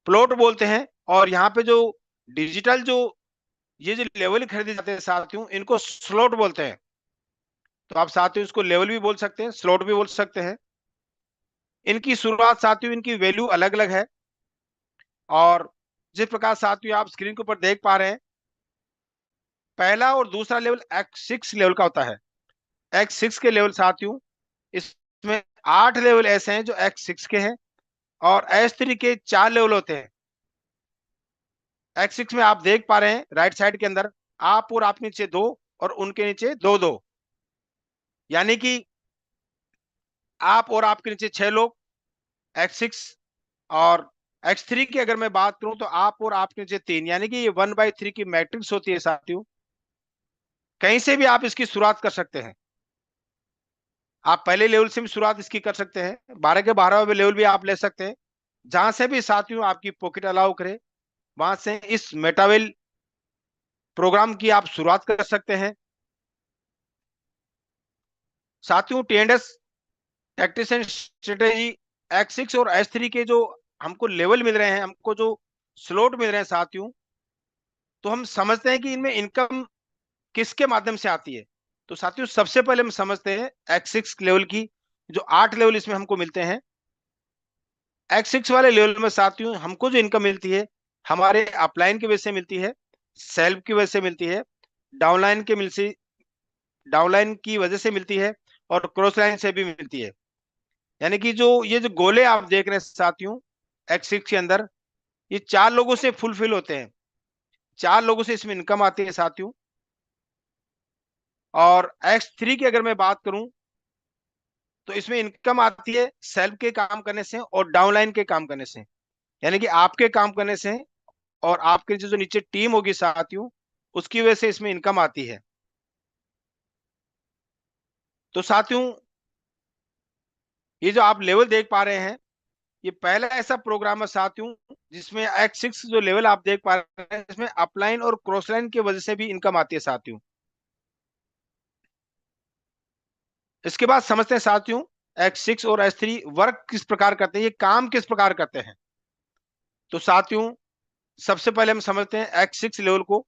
प्लॉट बोलते हैं। और यहाँ पे जो डिजिटल जो ये जो लेवल खरीदे जाते हैं साथियों, इनको स्लॉट बोलते हैं। तो आप साथियों इसको लेवल भी बोल सकते हैं, स्लॉट भी बोल सकते हैं। इनकी शुरुआत साथियों, इनकी वैल्यू अलग अलग है। और जिस प्रकार साथियों आप स्क्रीन के ऊपर देख पा रहे हैं, पहला और दूसरा लेवल X6 लेवल का होता है। X6 के लेवल साथियों, इसमें 8 लेवल ऐसे हैं जो X6 के हैं, और S3 के 4 लेवल होते हैं। X6 में आप देख पा रहे हैं राइट साइड के अंदर, आप और आप नीचे 2, और उनके नीचे 2-2, यानी कि आप और आपके नीचे 6 लोग X6। और X3 की अगर मैं बात करूं तो आप और आपके नीचे 3, यानी कि ये 1/3 की मैट्रिक्स होती है साथियों। कहीं से भी आप इसकी शुरुआत कर सकते हैं। आप पहले लेवल से भी शुरुआत इसकी कर सकते हैं, 12 के 12वें लेवल भी आप ले सकते हैं। जहां से भी साथियों आपकी पॉकेट अलाउ करे, वहां से इस मेटावेल प्रोग्राम की आप शुरुआत कर सकते हैं। साथियों TNS tactics and strategy X6 और S3 के जो हमको लेवल मिल रहे हैं, हमको जो स्लॉट मिल रहे हैं साथियों, तो हम समझते हैं कि इनमें इनकम किसके माध्यम से आती है। तो साथियों सबसे पहले हम समझते हैं X6 लेवल की, जो 8 लेवल इसमें हमको मिलते हैं। X6 वाले लेवल में साथियों हमको जो इनकम मिलती है, हमारे अपलाइन की वजह से मिलती है, सेल्फ की वजह से मिलती है, डाउनलाइन के मिलती डाउनलाइन की वजह से मिलती है, और क्रॉस लाइन से भी मिलती है। यानी कि जो ये जो गोले आप देख रहे हैं साथियों X6 के अंदर, ये 4 लोगों से फुलफिल होते हैं। 4 लोगों से इसमें इनकम आती है साथियों। और X3 की अगर मैं बात करूं तो इसमें इनकम आती है सेल्फ के काम करने से और डाउनलाइन के काम करने से, यानी कि आपके काम करने से, और आपके जो नीचे टीम होगी साथियों, उसकी वजह से इसमें इनकम आती है। तो साथियों ये जो आप लेवल देख पा रहे हैं, ये पहला ऐसा प्रोग्राम है साथियों जिसमें X6 जो लेवल आप देख पा रहे हैं, इसमें अपलाइन और क्रॉस लाइन की वजह से भी इनकम आती है साथियों। इसके बाद समझते हैं साथियों X6 और S3 वर्क किस प्रकार करते हैं, ये काम किस प्रकार करते हैं। तो साथियों सबसे पहले हम समझते हैं X6 लेवल को।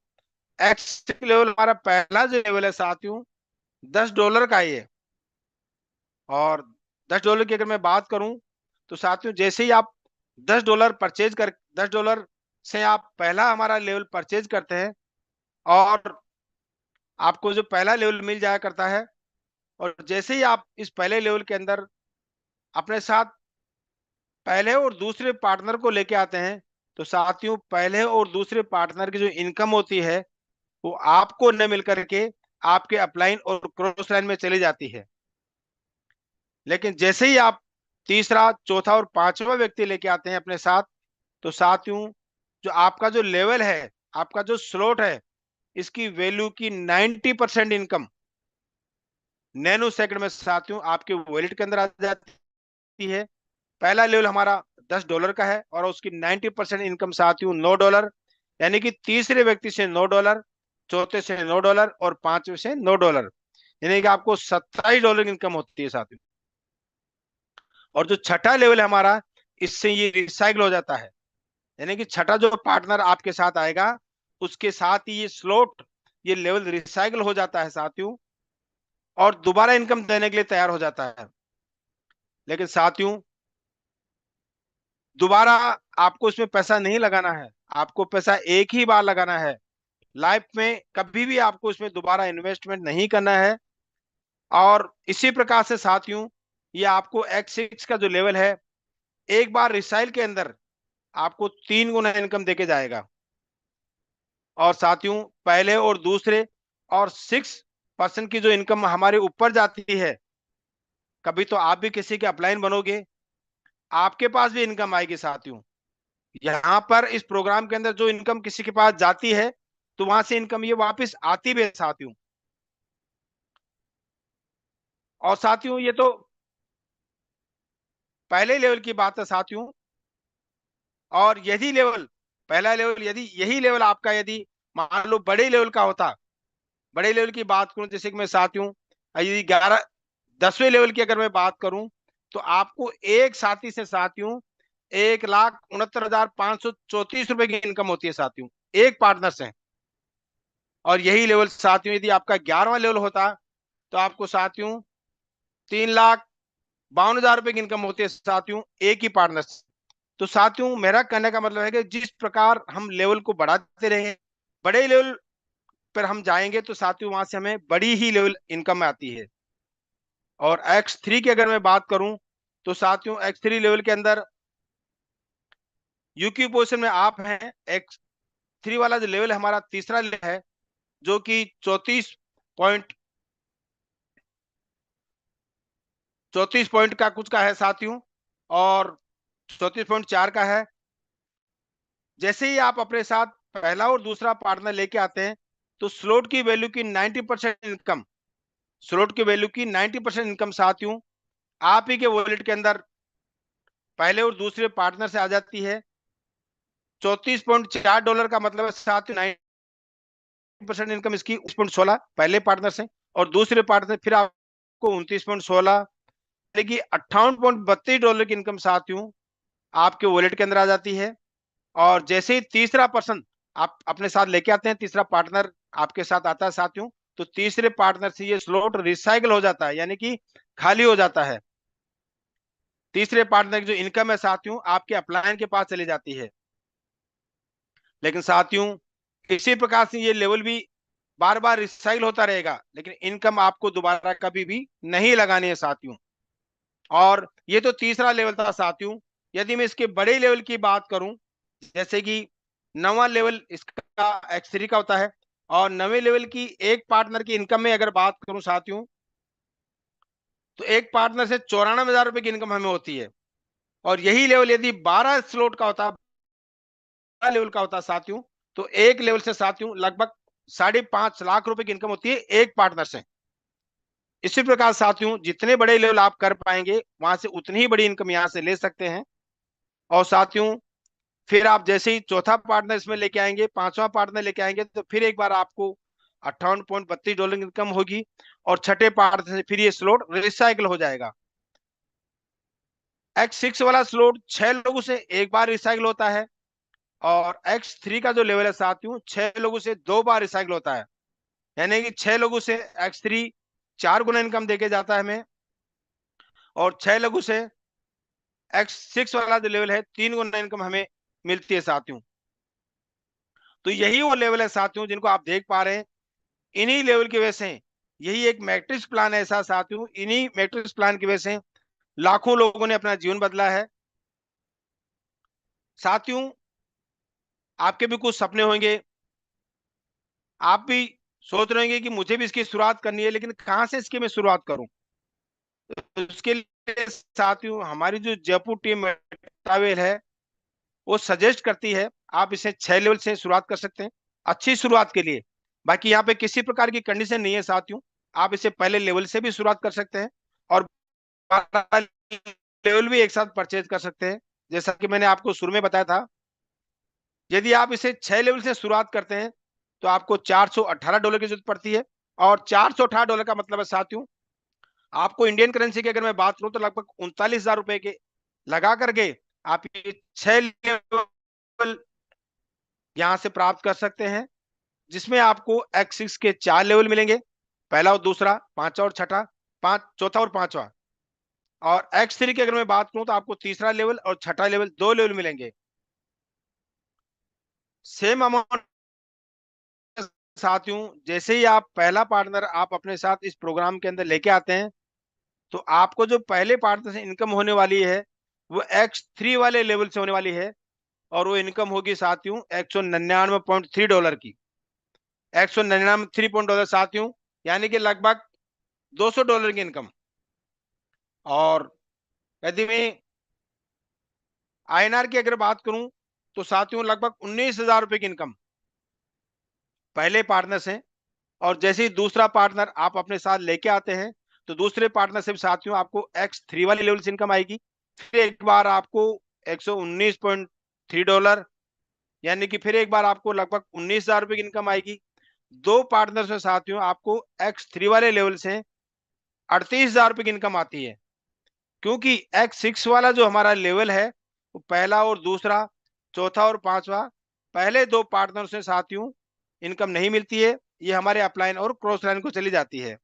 X6 लेवल हमारा पहला जो लेवल है साथियों, $10 का ही है। और $10 की अगर मैं बात करूं तो साथियों जैसे ही आप $10 से आप पहला हमारा लेवल परचेज करते हैं, और आपको जो पहला लेवल मिल जाया करता है, और जैसे ही आप इस पहले लेवल के अंदर अपने साथ पहले और दूसरे पार्टनर को लेके आते हैं, तो साथियों पहले और दूसरे पार्टनर की जो इनकम होती है, वो आपको न मिल करके आपके अपलाइन और क्रॉस लाइन में चली जाती है। लेकिन जैसे ही आप तीसरा, चौथा और पांचवा व्यक्ति लेके आते हैं अपने साथ, तो साथियों जो आपका जो लेवल है, आपका जो स्लॉट है, इसकी वैल्यू की 90% इनकम नैनो सेकंड में साथियों आपके वॉलेट के अंदर आ जाती है। पहला लेवल हमारा $10 का है और उसकी 90% इनकम साथियों $9, यानी कि तीसरे व्यक्ति से $9, चौथे से $9 और पांचवे से $9, यानी कि आपको $27 की इनकम होती है साथियों। और जो छठा लेवल है हमारा, इससे ये रिसाइकल हो जाता है, यानी कि छठा जो पार्टनर आपके साथ आएगा उसके साथ ही ये स्लॉट, ये लेवल रिसाइकल हो जाता है साथियों, और दोबारा इनकम देने के लिए तैयार हो जाता है। लेकिन साथियों दोबारा आपको इसमें पैसा नहीं लगाना है, आपको पैसा एक ही बार लगाना है। लाइफ में कभी भी आपको इसमें दोबारा इन्वेस्टमेंट नहीं करना है। और इसी प्रकार से साथियों ये आपको X6 का जो लेवल है, एक बार रिसाइल के अंदर आपको 3 गुना इनकम देके जाएगा। और साथियों पहले और दूसरे और 6% की जो इनकम हमारे ऊपर जाती है, कभी तो आप भी किसी के अपलाइन बनोगे, आपके पास भी इनकम आएगी साथियों। यहाँ पर इस प्रोग्राम के अंदर जो इनकम किसी के पास जाती है, तो वहां से इनकम ये वापस आती भी है साथियों। और साथियों ये तो पहले लेवल की बात है साथियों। और यदि लेवल, पहला लेवल, यदि यही लेवल आपका यदि मान लो बड़े लेवल का होता, बड़े लेवल की बात करूं जैसे कि मैं साथियों यदि 10वें लेवल की अगर मैं बात करूं, तो आपको एक साथी से साथियों 1,69,534 रुपए की इनकम होती है साथियों, एक पार्टनर से। और यही लेवल साथियों यदि आपका 11वां लेवल होता, तो आपको साथियों 3,52,000 रुपए की इनकम होती है साथियों, एक ही पार्टनर से। तो साथियों मेरा कहने का मतलब है कि जिस प्रकार हम लेवल को बढ़ाते रहेंगे, बड़े लेवल पर हम जाएंगे, तो साथियों वहां से हमें बड़ी ही लेवल इनकम आती है। और X3 की अगर मैं बात करूं, तो साथियों X3 लेवल के अंदर यूक्यू पोजीशन में आप हैं। X3 वाला जो लेवल हमारा तीसरा लेवल है, जो कि 34 पॉइंट का कुछ का है साथियों, और 34.4 का है। जैसे ही आप अपने साथ पहला और दूसरा पार्टनर लेके आते हैं, तो स्लॉट की वैल्यू की 90% इनकम, स्लॉट की वैल्यू की 90% इनकम साथियों आप ही के वॉलेट के अंदर पहले और दूसरे पार्टनर से आ जाती है। $34.4 का मतलब है साथियों 90% इनकम इसकी 16 पहले पार्टनर से, और दूसरे पार्टनर फिर आपको 29.16, कि $58.32 की इनकम साथियों आपके वॉलेट के अंदर आ जाती है। और जैसे ही तीसरा पर्सन आप अपने साथ लेके आते हैं, तीसरा पार्टनर आपके साथ आता है साथियों, तो तीसरे पार्टनर से ये स्लॉट रिसाइकल हो जाता है, यानी कि खाली हो जाता है। तीसरे पार्टनर की जो इनकम है साथियों आपके अपलायन के पास चली जाती है। लेकिन साथियों इसी प्रकार से ये लेवल भी बार बार रिसाइकल होता रहेगा, लेकिन इनकम आपको दोबारा कभी भी नहीं लगानी है साथियों। और ये तो तीसरा लेवल था साथियों। यदि मैं इसके बड़े लेवल की बात करूं, जैसे कि 9वां लेवल इसका X3 का होता है, और 9वें लेवल की एक पार्टनर की इनकम में अगर बात करूं साथियों, तो एक पार्टनर से 94,000 रुपए की इनकम हमें होती है। और यही लेवल यदि 12 स्लॉट का होता, 12 लेवल का होता साथियों, तो एक लेवल से साथियों लगभग 5.5 लाख रुपए की इनकम होती है एक पार्टनर से। इसी प्रकार साथियों जितने बड़े लेवल आप कर पाएंगे, वहां से उतनी ही बड़ी इनकम यहां से ले सकते हैं। और साथियों फिर आप जैसे ही चौथा पार्टनर इसमें लेके आएंगे, पांचवा पार्टनर लेके आएंगे, तो फिर एक बार आपको $58.32 की इनकम होगी, और छठे पार्टनर से फिर ये स्लॉट रिसाइकल हो जाएगा। X6 वाला स्लॉट 6 लोगों से एक बार रिसाइकल होता है, और X3 का जो लेवल है साथियों 6 लोगों से 2 बार रिसाइकल होता है, यानी कि 6 लोगों से X3 4 गुना इनकम देके जाता है हमें, और 6 लोगों से X6 वाला जो लेवल है 3 गुना इनकम हमें मिलती है साथियों। तो यही वो लेवल है साथियों जिनको आप देख पा रहे हैं। इन्हीं लेवल की वजह से यही एक मैट्रिक्स प्लान ऐसा साथियों, इन्हीं मैट्रिक्स प्लान की वजह से लाखों लोगों ने अपना जीवन बदला है साथियों। आपके भी कुछ सपने होंगे, आप भी सोच रहे होंगे कि मुझे भी इसकी शुरुआत करनी है, लेकिन कहां से इसकी मैं शुरुआत करूं। तो उसके लिए साथियों हमारी जो जयपुर टीम ट्रैवल है, वो सजेस्ट करती है आप इसे 6 लेवल से शुरुआत कर सकते हैं अच्छी शुरुआत के लिए। बाकी यहाँ पे किसी प्रकार की कंडीशन नहीं है साथियों। आप इसे पहले लेवल से भी शुरुआत कर सकते हैं और लेवल भी एक साथ परचेज कर सकते हैं। जैसा कि मैंने आपको शुरू में बताया था, यदि आप इसे 6 लेवल से शुरुआत करते हैं तो आपको $418 की जरूरत पड़ती है। और $418 का मतलब है साथियों, आपको इंडियन करेंसी की अगर मैं बात करूं तो लगभग 39,000 रुपए के लगा करके आप ये 6 लेवल यहां से प्राप्त कर सकते हैं, जिसमें आपको X6 के 4 लेवल मिलेंगे, पहला और दूसरा, पांचवा और छठा, चौथा और पांचवा। और X3 की अगर मैं बात करूं तो आपको तीसरा लेवल और छठा लेवल, 2 लेवल मिलेंगे। सेम अमाउंट साथियों, जैसे ही आप पहला पार्टनर आप अपने साथ इस प्रोग्राम के अंदर लेके आते हैं, तो आपको जो पहले पार्टनर से इनकम होने वाली है वो X3 वाले लेवल से होने वाली है। और वो इनकम होगी साथियों $199.3 की। $199.3 साथियों, यानी कि लगभग $200 की इनकम। और यदि मैं INR की अगर बात करूं तो साथियों लगभग 19,000 रुपए की इनकम पहले पार्टनर से। और जैसे ही दूसरा पार्टनर आप अपने साथ लेके आते हैं, तो दूसरे पार्टनर से भी साथियों आपको X3 वाली लेवल से इनकम आएगी। फिर एक बार आपको $119.3, यानी कि फिर एक बार आपको लगभग 19,000 रुपए की इनकम आएगी। 2 पार्टनर से साथियों आपको X3 वाले लेवल से 38,000 रुपए की इनकम आती है। क्योंकि X6 वाला जो हमारा लेवल है, वो पहला और दूसरा, चौथा और पांचवा, पहले 2 पार्टनर से साथियों इनकम नहीं मिलती है, ये हमारे अपलाइन और क्रॉस लाइन को चली जाती है।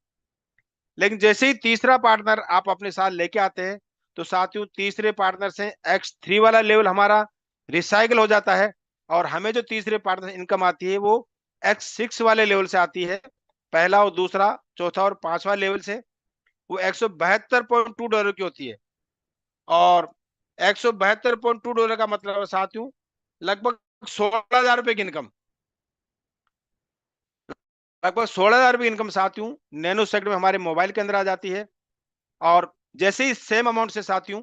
लेकिन जैसे ही तीसरा पार्टनर आप अपने साथ लेके आते हैं, तो साथियों तीसरे पार्टनर से X3 वाला लेवल हमारा रिसाइकल हो जाता है और हमें जो तीसरे पार्टनर इनकम आती है वो X6 वाले लेवल से आती है, पहला और दूसरा, चौथा और पांचवा लेवल से। वो $172.2 की होती है। और $172.2 का मतलब है साथियों लगभग 16,000 रुपए की इनकम। लगभग 16,000 रुपए की इनकम साथियों नैनो सेकंड में हमारे मोबाइल के अंदर आ जाती है। और जैसे ही सेम अमाउंट से साथियों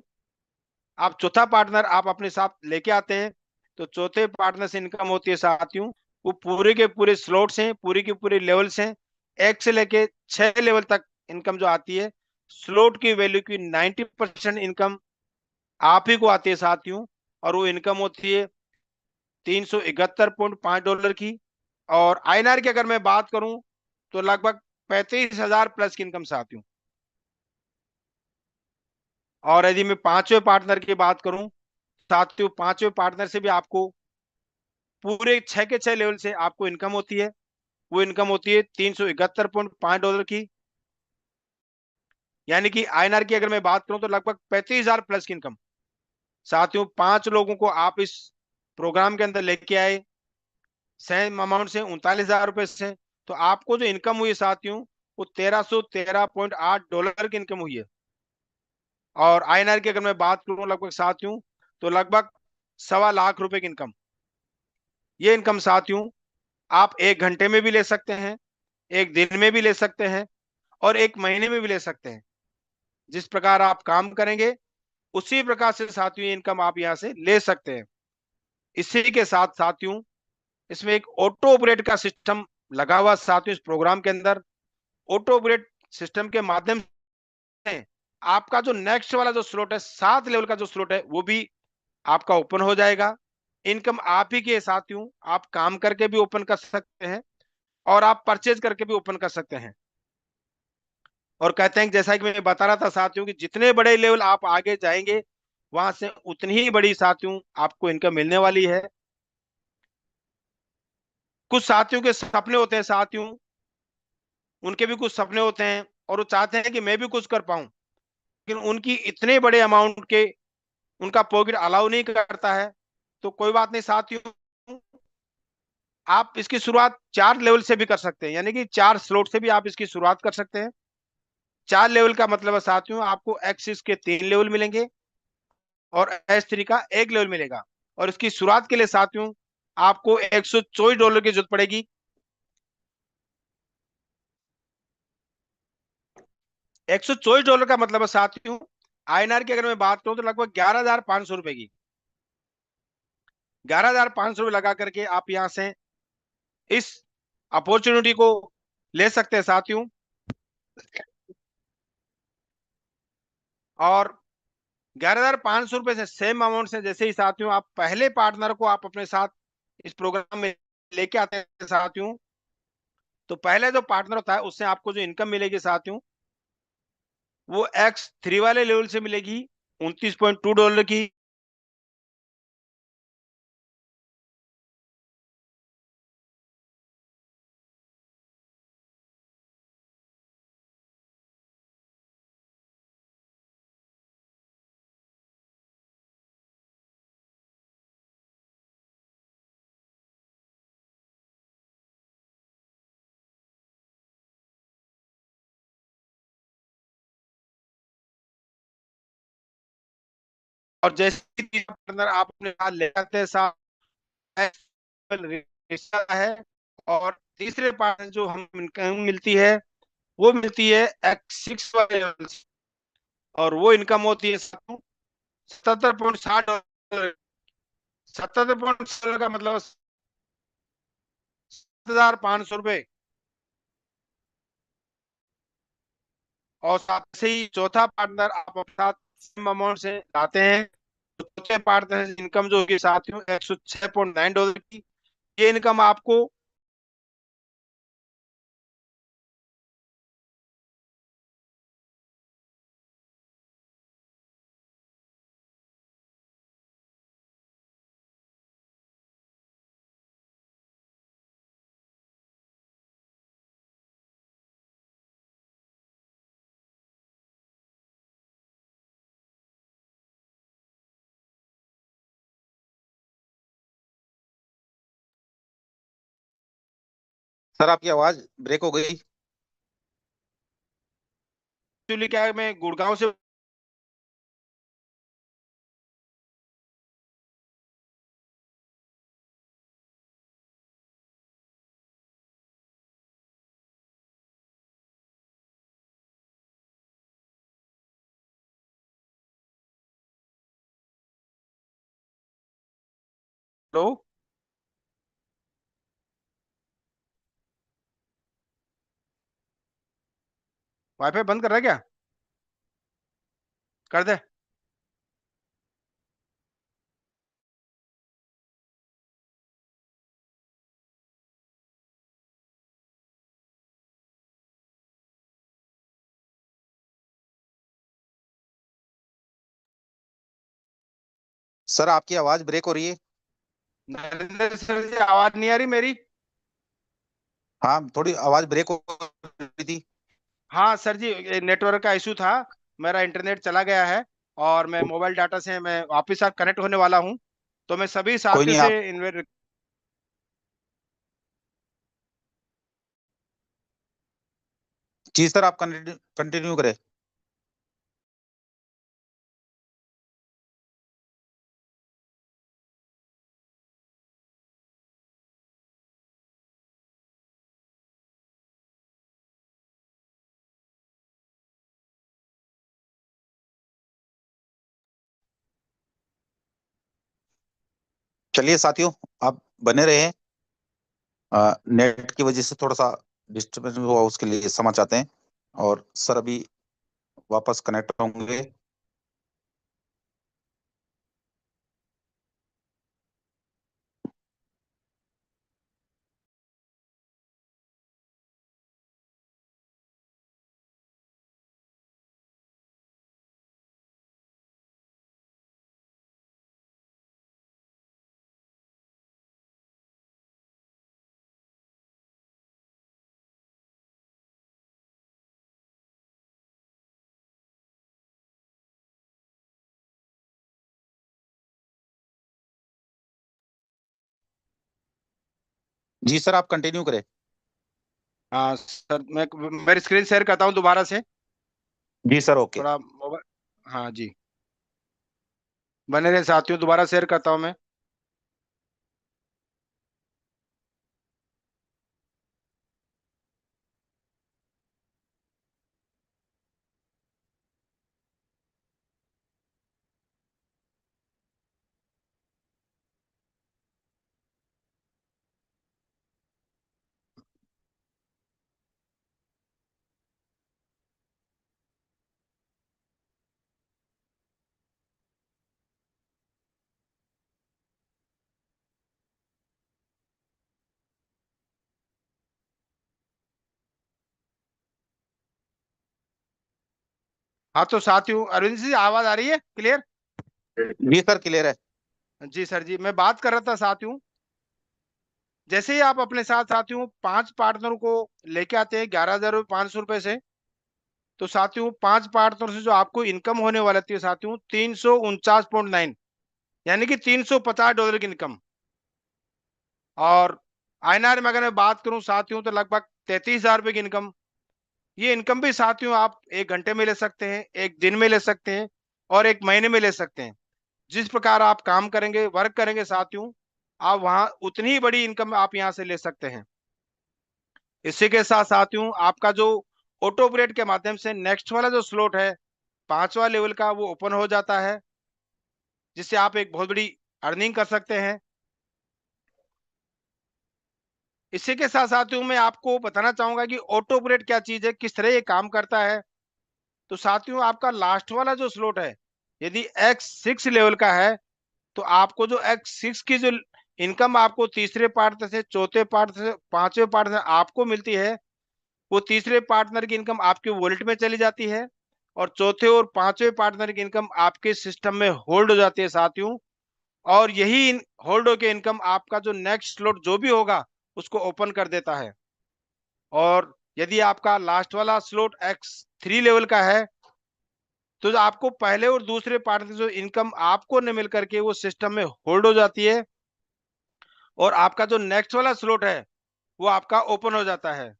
आप चौथा पार्टनर आप अपने साथ लेके आते हैं, तो चौथे पार्टनर से इनकम होती है साथियों, वो पूरे के पूरे स्लॉट्स हैं, पूरी के पूरे लेवल्स हैं, 1 से लेके 6 लेवल तक इनकम जो आती है, स्लॉट की वैल्यू की 90% इनकम आप ही को आती है साथियों। और वो इनकम होती है $371.5 की। और INR की अगर मैं बात करूं तो लगभग 35,000 प्लस की इनकम साथियों। और यदि मैं पांचवें पार्टनर की बात करूं साथियों, पांचवें पार्टनर से भी आपको पूरे 6 के 6 लेवल से आपको इनकम होती है। वो इनकम होती है $371.5 की। यानी कि INR की अगर मैं बात करूं तो लगभग 35,000 प्लस की इनकम साथियों। 5 लोगों को आप इस प्रोग्राम के अंदर लेके आए, सेम अमाउंट से $39,000 से, तो आपको जो इनकम हुई साथियों वो $1,313.8 की इनकम हुई है। और INR की अगर मैं बात करूं लगभग साथियों, तो लगभग ₹1.25 लाख की इनकम। ये इनकम साथियों आप 1 घंटे में भी ले सकते हैं, 1 दिन में भी ले सकते हैं और 1 महीने में भी ले सकते हैं। जिस प्रकार आप काम करेंगे उसी प्रकार से साथियों ये इनकम आप यहाँ से ले सकते हैं। इसी के साथ साथियों इसमें एक ऑटो ऑपरेट का सिस्टम लगा हुआ साथियों इस प्रोग्राम के अंदर। ऑटो ऑपरेट सिस्टम के माध्यम से आपका जो नेक्स्ट वाला जो स्लॉट है, 7 लेवल का जो स्लॉट है, वो भी आपका ओपन हो जाएगा। इनकम आप ही के साथियों, आप काम करके भी ओपन कर सकते हैं और आप परचेज करके भी ओपन कर सकते हैं। और कहते हैं कि जैसा कि मैं बता रहा था साथियों कि जितने बड़े लेवल आप आगे जाएंगे, वहां से उतनी ही बड़ी साथियों आपको इनकम मिलने वाली है। कुछ साथियों के सपने होते हैं साथियों, उनके भी कुछ सपने होते हैं और वो चाहते हैं कि मैं भी कुछ कर पाऊं, लेकिन उनकी इतने बड़े अमाउंट के उनका पॉकेट अलाउ नहीं करता है। तो कोई बात नहीं साथियों, आप इसकी शुरुआत 4 लेवल से भी कर सकते हैं, यानी कि 4 स्लॉट से भी आप इसकी शुरुआत कर सकते हैं। 4 लेवल का मतलब है साथियों आपको X6 के 3 लेवल मिलेंगे और S3 का 1 लेवल मिलेगा। और इसकी शुरुआत के लिए साथियों आपको $124 की जरूरत पड़ेगी। $124 का मतलब है साथियों, INR की अगर मैं बात करूं तो लगभग 11,500 रुपए की। 11,500 रुपए लगा करके आप यहां से इस अपॉर्चुनिटी को ले सकते हैं साथियों। और 11,500 रुपए से सेम अमाउंट से, जैसे ही साथियों आप पहले पार्टनर को आप अपने साथ इस प्रोग्राम में लेके आते हैं साथियों, तो पहले जो पार्टनर होता है उससे आपको जो इनकम मिलेगी साथियों, वो X3 वाले लेवल से मिलेगी, $29.2 की। और जैसे ही पार्टनर आप अपने साथ ले आते हैं साथ, रिश्ता है। और तीसरे पार्टनर जो हम इनकम मिलती है, वो मिलती है X6 वाले लेवल से। और वो इनकम होती है 77.60 डॉलर। 77.60 का मतलब 7,500 रुपए। और साथ से ही चौथा पार्टनर आप अपने साथ सेम अमाउंट से लाते हैं, तो चौथे पार्टनर इनकम जो होगी साथियों $106.9 की। ये इनकम आपको सर आपकी आवाज ब्रेक हो गई। एक्चुअली क्या है, मैं गुड़गांव से। हेलो, वाईफाई बंद कर रहा है क्या? कर दे। सर आपकी आवाज ब्रेक हो रही है। नरेंद्र सर जी, आवाज नहीं आ रही मेरी? हाँ थोड़ी आवाज ब्रेक हो रही थी। हाँ सर जी, नेटवर्क का इशू था। मेरा इंटरनेट चला गया है, और मैं मोबाइल डाटा से मैं वापस साथ कनेक्ट होने वाला हूँ। तो मैं सभी कोई साथियों नहीं, से आप जी सर आप कंटिन्यू कंटिन्यू करें। चलिए साथियों, आप बने रहे। नेट की वजह से थोड़ा सा डिस्टर्बेंस हुआ, उसके लिए क्षमा चाहते हैं। और सर अभी वापस कनेक्ट होंगे। जी सर आप कंटिन्यू करें। हाँ सर, मैं मेरी स्क्रीन शेयर करता हूँ दोबारा से। जी सर ओके। थोड़ा मोबाइल, हाँ जी, बने रहे साथियों, दोबारा शेयर करता हूँ मैं। हाँ तो साथियों, अरविंद जी आवाज आ रही है क्लियर? जी सर, क्लियर है। जी सर जी, मैं बात कर रहा था साथियों, जैसे ही आप अपने साथ साथियों 5 पार्टनर को लेके आते हैं 11,500 रुपए से, तो साथियों 5 पार्टनर से जो आपको इनकम होने वाली थी साथियों 349.9, यानी कि $350 की इनकम। और आईएनआर में अगर मैं बात करूं साथियों तो लगभग 33,000 रुपए की इनकम। ये इनकम भी साथियों आप 1 घंटे में ले सकते हैं, 1 दिन में ले सकते हैं और 1 महीने में ले सकते हैं। जिस प्रकार आप काम करेंगे, वर्क करेंगे साथियों, आप वहां उतनी ही बड़ी इनकम आप यहां से ले सकते हैं। इसी के साथ साथियों आपका जो ऑटो ऑपरेट के माध्यम से नेक्स्ट वाला जो स्लॉट है 5वां लेवल का, वो ओपन हो जाता है, जिससे आप एक बहुत बड़ी अर्निंग कर सकते हैं। इसी के साथ साथियों मैं आपको बताना चाहूंगा कि ऑटो ऑपरेट क्या चीज है, किस तरह ये काम करता है। तो साथियों आपका लास्ट वाला जो स्लॉट है, यदि X6 लेवल का है, तो आपको जो X6 की जो इनकम आपको तीसरे पार्टनर से, चौथे पार्टनर से, पांचवें पार्टनर से आपको मिलती है, वो तीसरे पार्टनर की इनकम आपके वॉलेट में चली जाती है और चौथे और पांचवें पार्टनर की इनकम आपके सिस्टम में होल्ड हो जाती है साथियों। और यही होल्ड होके इनकम आपका जो नेक्स्ट स्लॉट जो भी होगा उसको ओपन कर देता है। और यदि आपका लास्ट वाला स्लॉट X3 लेवल का है, तो जो आपको पहले और दूसरे पार्टनर की जो इनकम आपको न मिल करके वो सिस्टम में होल्ड हो जाती है और आपका जो नेक्स्ट वाला स्लॉट है वो आपका ओपन हो जाता है।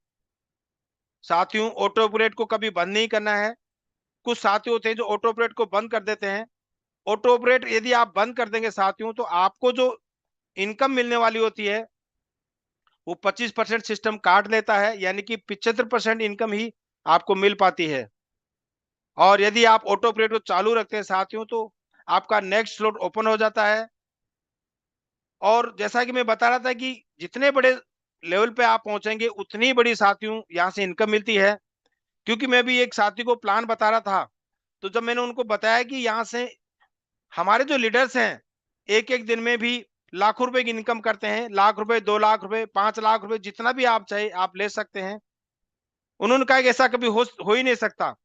साथियों ऑटो ऑपरेट को कभी बंद नहीं करना है। कुछ साथी होते हैं जो ऑटो ऑपरेट को बंद कर देते हैं। ऑटो ऑपरेट यदि आप बंद कर देंगे साथियों, तो आपको जो इनकम मिलने वाली होती है वो 25% सिस्टम काट लेता है, यानी कि 75% इनकम ही आपको मिल पाती है। और यदि आप ऑटो ऑपरेट को चालू रखते हैं साथियों, तो आपका नेक्स्ट स्लॉट ओपन हो जाता है। और जैसा कि मैं बता रहा था कि जितने बड़े लेवल पे आप पहुंचेंगे उतनी बड़ी साथियों यहाँ से इनकम मिलती है। क्योंकि मैं भी एक साथी को प्लान बता रहा था, तो जब मैंने उनको बताया कि यहाँ से हमारे जो लीडर्स हैं एक एक दिन में भी लाखों रुपए की इनकम करते हैं, लाख रुपए, 2 लाख रुपए, 5 लाख रुपए, जितना भी आप चाहे आप ले सकते हैं। उन्होंने कहा कि ऐसा कभी हो ही नहीं सकता।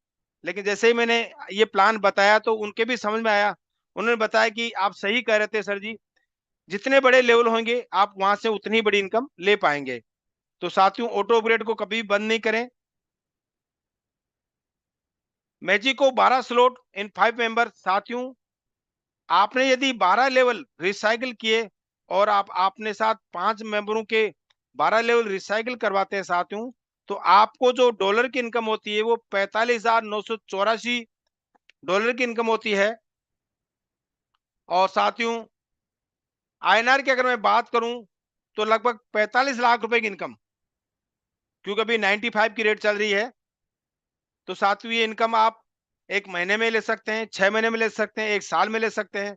लेकिन जैसे ही मैंने ये प्लान बताया तो उनके भी समझ में आया। उन्होंने बताया कि आप सही कह रहे थे सर जी, जितने बड़े लेवल होंगे आप वहां से उतनी बड़ी इनकम ले पाएंगे। तो साथियों ऑटो ऑपरेट को कभी बंद नहीं करें। मैजिको 12 स्लॉट इन 5 मेंबर साथियों, आपने यदि 12 लेवल रिसाइकिल किए और आप अपने साथ 5 मेंबरों के 12 लेवल रिसाइकिल करवाते हैं साथियों, तो आपको जो डॉलर की इनकम होती है वो $45,984 की इनकम होती है। और साथियों आईएनआर की अगर मैं बात करूं तो लगभग 45 लाख रुपए की इनकम, क्योंकि अभी 95 की रेट चल रही है। तो साथियों ये इनकम आप 1 महीने में ले सकते हैं, 6 महीने में ले सकते हैं, 1 साल में ले सकते हैं।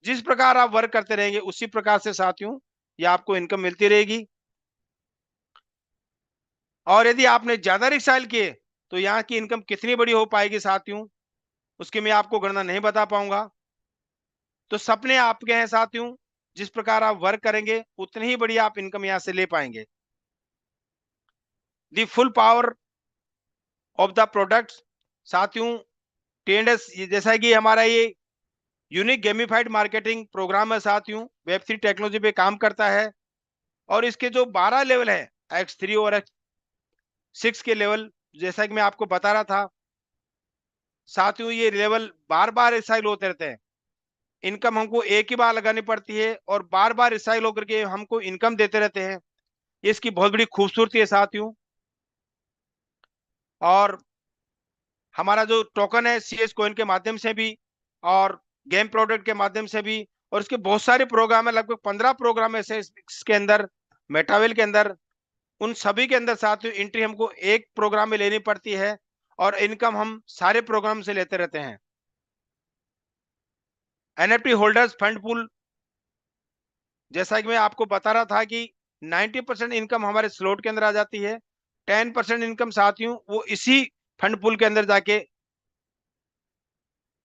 जिस प्रकार आप वर्क करते रहेंगे उसी प्रकार से साथियों ये आपको इनकम मिलती रहेगी। और यदि आपने ज्यादा रिसाइल किए तो यहाँ की इनकम कितनी बड़ी हो पाएगी साथियों, उसकी मैं आपको गणना नहीं बता पाऊंगा। तो सपने आपके हैं साथियों, जिस प्रकार आप वर्क करेंगे उतनी ही बड़ी आप इनकम यहाँ से ले पाएंगे। The full power of the product साथियों, टीएनएस जैसा कि हमारा ये यूनिक गेमिफाइड मार्केटिंग प्रोग्राम है साथियों, वेब3 टेक्नोलॉजी पे काम करता है। और इसके जो 12 लेवल है X3 और X6 के लेवल, जैसा कि मैं आपको बता रहा था साथियों, ये लेवल बार बार रिसाइल होते रहते हैं। इनकम हमको एक ही बार लगानी पड़ती है और बार बार रिसाइल होकर के हमको इनकम देते रहते हैं। ये इसकी बहुत बड़ी खूबसूरती है साथियों। और हमारा जो टोकन है CS कॉइन के माध्यम से भी और गेम प्रोडक्ट के माध्यम से भी, और इसके बहुत सारे प्रोग्राम है, लगभग 15 प्रोग्राम ऐसे इसके अंदर, मेटावेल के अंदर। उन सभी के अंदर साथियों एंट्री हमको एक प्रोग्राम में लेनी पड़ती है और इनकम हम सारे प्रोग्राम से लेते रहते हैं। NFT होल्डर्स फंड पूल, जैसा कि मैं आपको बता रहा था कि 90% इनकम हमारे स्लॉट के अंदर आ जाती है। 10% इनकम साथियों वो इसी फंड पूल के अंदर जाके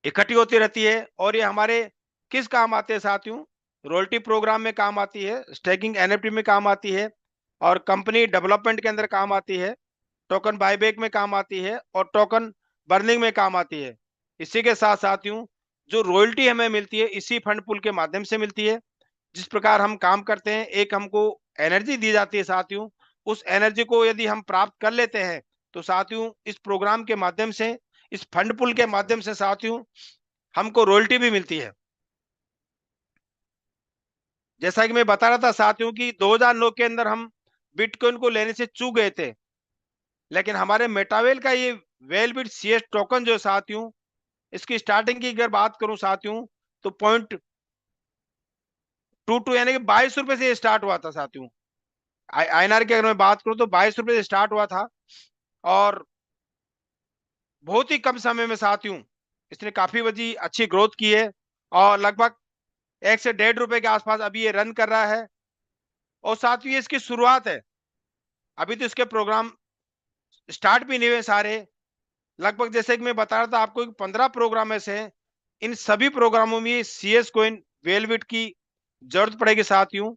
इकट्ठी होती रहती है। और ये हमारे किस काम आते हैं साथियों, रॉयल्टी प्रोग्राम में काम आती है, स्टेकिंग NFT में काम आती है और कंपनी डेवलपमेंट के अंदर काम आती है, टोकन बायबैक में काम आती है और टोकन बर्निंग में काम आती है। इसी के साथ साथियों जो रॉयल्टी हमें मिलती है इसी फंड पूल के माध्यम से मिलती है। जिस प्रकार हम काम करते हैं, एक हमको एनर्जी दी जाती है साथियों, उस एनर्जी को यदि हम प्राप्त कर लेते हैं तो साथियों इस प्रोग्राम के माध्यम से, इस फंड पूल के माध्यम से साथियों हमको रॉयल्टी भी मिलती है। जैसा कि मैं बता रहा था साथियों कि 2009 के अंदर हम बिटकॉइन को लेने से चूक गए थे, लेकिन हमारे मेटावेल का ये वेलबिट सीएस टोकन जो साथियों, इसकी स्टार्टिंग की अगर बात करूं साथियों तो 0.22 यानी कि 22 रुपए से स्टार्ट हुआ था साथियों। आईएनआर की अगर मैं बात करूं तो 22 रुपए से स्टार्ट हुआ था और बहुत ही कम समय में साथियों इसने काफी बड़ी अच्छी ग्रोथ की है और लगभग 1 से 1.5 रुपए के आसपास अभी ये रन कर रहा है। और साथियों ये इसकी शुरुआत है, अभी तो इसके प्रोग्राम स्टार्ट भी नहीं हुए सारे। लगभग जैसे कि मैं बता रहा था आपको 15 प्रोग्राम ऐसे हैं, इन सभी प्रोग्रामों में सीएस कोइन वेलबिट की जरूरत पड़ेगी साथियों।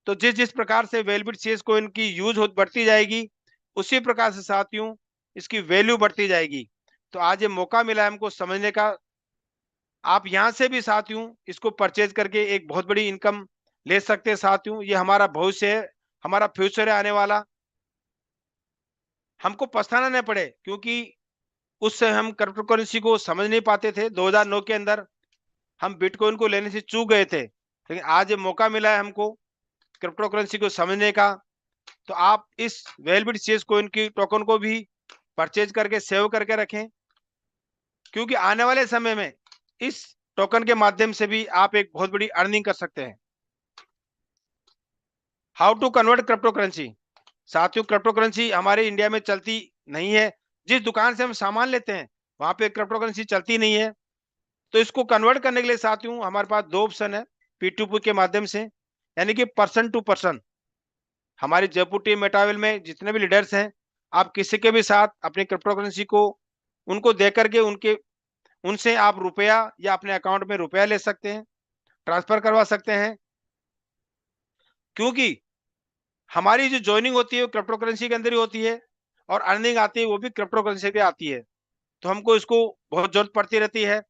तो जिस जिस प्रकार से वेलबिट सीएस कोइन की यूज बढ़ती जाएगी उसी प्रकार से साथियों इसकी वैल्यू बढ़ती जाएगी। तो आज ये मौका मिला है हमको समझने का, आप यहां से भी साथियों इसको परचेज करके एक बहुत बड़ी इनकम ले सकते हैं साथियों। ये हमारा भविष्य है, हमारा फ्यूचर है आने वाला, हमको पछताना नहीं पड़े, क्योंकि उससे हम क्रिप्टो करेंसी को समझ नहीं पाते थे। 2009 के अंदर हम बिटकॉइन को लेने से चूक गए थे, लेकिन आज ये मौका मिला है हमको क्रिप्टो करेंसी को समझने का। तो आप इस वेलबिट सीएस कोइन की टोकन को भी परचेज करके सेव करके रखें, क्योंकि आने वाले समय में इस टोकन के माध्यम से भी आप एक बहुत बड़ी अर्निंग कर सकते हैं। How to convert crypto currency. साथियों क्रिप्टो करेंसी हमारे इंडिया में चलती नहीं है, जिस दुकान से हम सामान लेते हैं वहां पे क्रिप्टो करेंसी चलती नहीं है। तो इसको कन्वर्ट करने के लिए साथियों हमारे पास दो ऑप्शन है, P2P के माध्यम से, यानी कि पर्सन टू पर्सन। हमारी जयपुर टीम मेटावेल में जितने भी लीडर्स हैं, आप किसी के भी साथ अपनी क्रिप्टो करेंसी को उनको दे करके उनसे आप रुपया या अपने अकाउंट में रुपया ले सकते हैं, ट्रांसफर करवा सकते हैं। क्योंकि हमारी जो ज्वाइनिंग होती है वो क्रिप्टो करेंसी के अंदर ही होती है और अर्निंग आती है वो भी क्रिप्टो करेंसी की आती है। तो हमको इसको बहुत जरूरत पड़ती रहती है।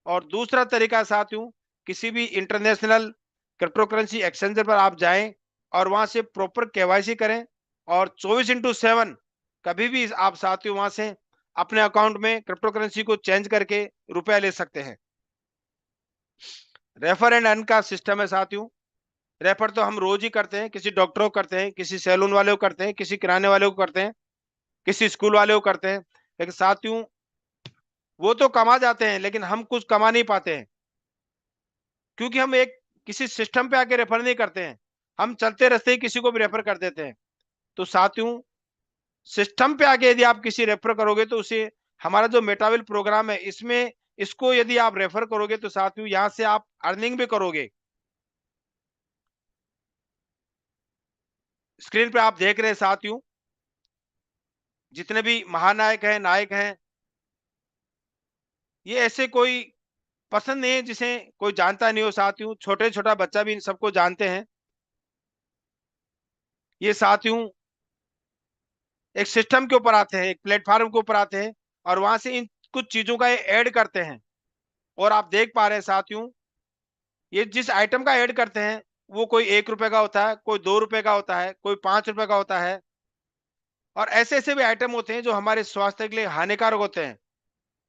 और दूसरा तरीका साथियों, किसी भी इंटरनेशनल क्रिप्टो करेंसी एक्सचेंजर पर आप जाएं और वहां से प्रॉपर केवाईसी करें और 24/7 कभी भी आप साथियों वहां से अपने अकाउंट में क्रिप्टो करेंसी को चेंज करके रुपया ले सकते हैं। रेफर एंड अर्न का सिस्टम है साथियों। रेफर तो हम रोज ही करते हैं, किसी डॉक्टर को करते हैं, किसी सैलून वाले को करते हैं, किसी किराने वाले को करते हैं, किसी स्कूल वाले को करते हैं। लेकिन साथियों वो तो कमा जाते हैं लेकिन हम कुछ कमा नहीं पाते हैं, क्योंकि हम एक किसी सिस्टम पे आके रेफर नहीं करते हैं, हम चलते रास्ते ही किसी को भी रेफर कर देते हैं। तो साथियों सिस्टम पे आके यदि आप किसी रेफर करोगे तो उसे, हमारा जो मेटावेल प्रोग्राम है इसमें इसको यदि आप रेफर करोगे तो साथियों यहाँ से आप अर्निंग भी करोगे। स्क्रीन पे आप देख रहे हैं साथियों जितने भी महानायक हैं, नायक हैं, ये ऐसे कोई पसंद नहीं है जिसे कोई जानता नहीं हो साथियों, छोटे छोटा बच्चा भी इन सबको जानते हैं। ये साथियों एक सिस्टम के ऊपर आते हैं, एक प्लेटफॉर्म के ऊपर आते हैं और वहां से इन कुछ चीजों का ऐड करते हैं। और आप देख पा रहे हैं साथियों ये जिस आइटम का ऐड करते हैं वो कोई 1 रुपए का होता है, कोई 2 रुपए का होता है, कोई 5 रुपए का होता है। और ऐसे ऐसे भी आइटम होते हैं जो हमारे स्वास्थ्य के लिए हानिकारक होते हैं,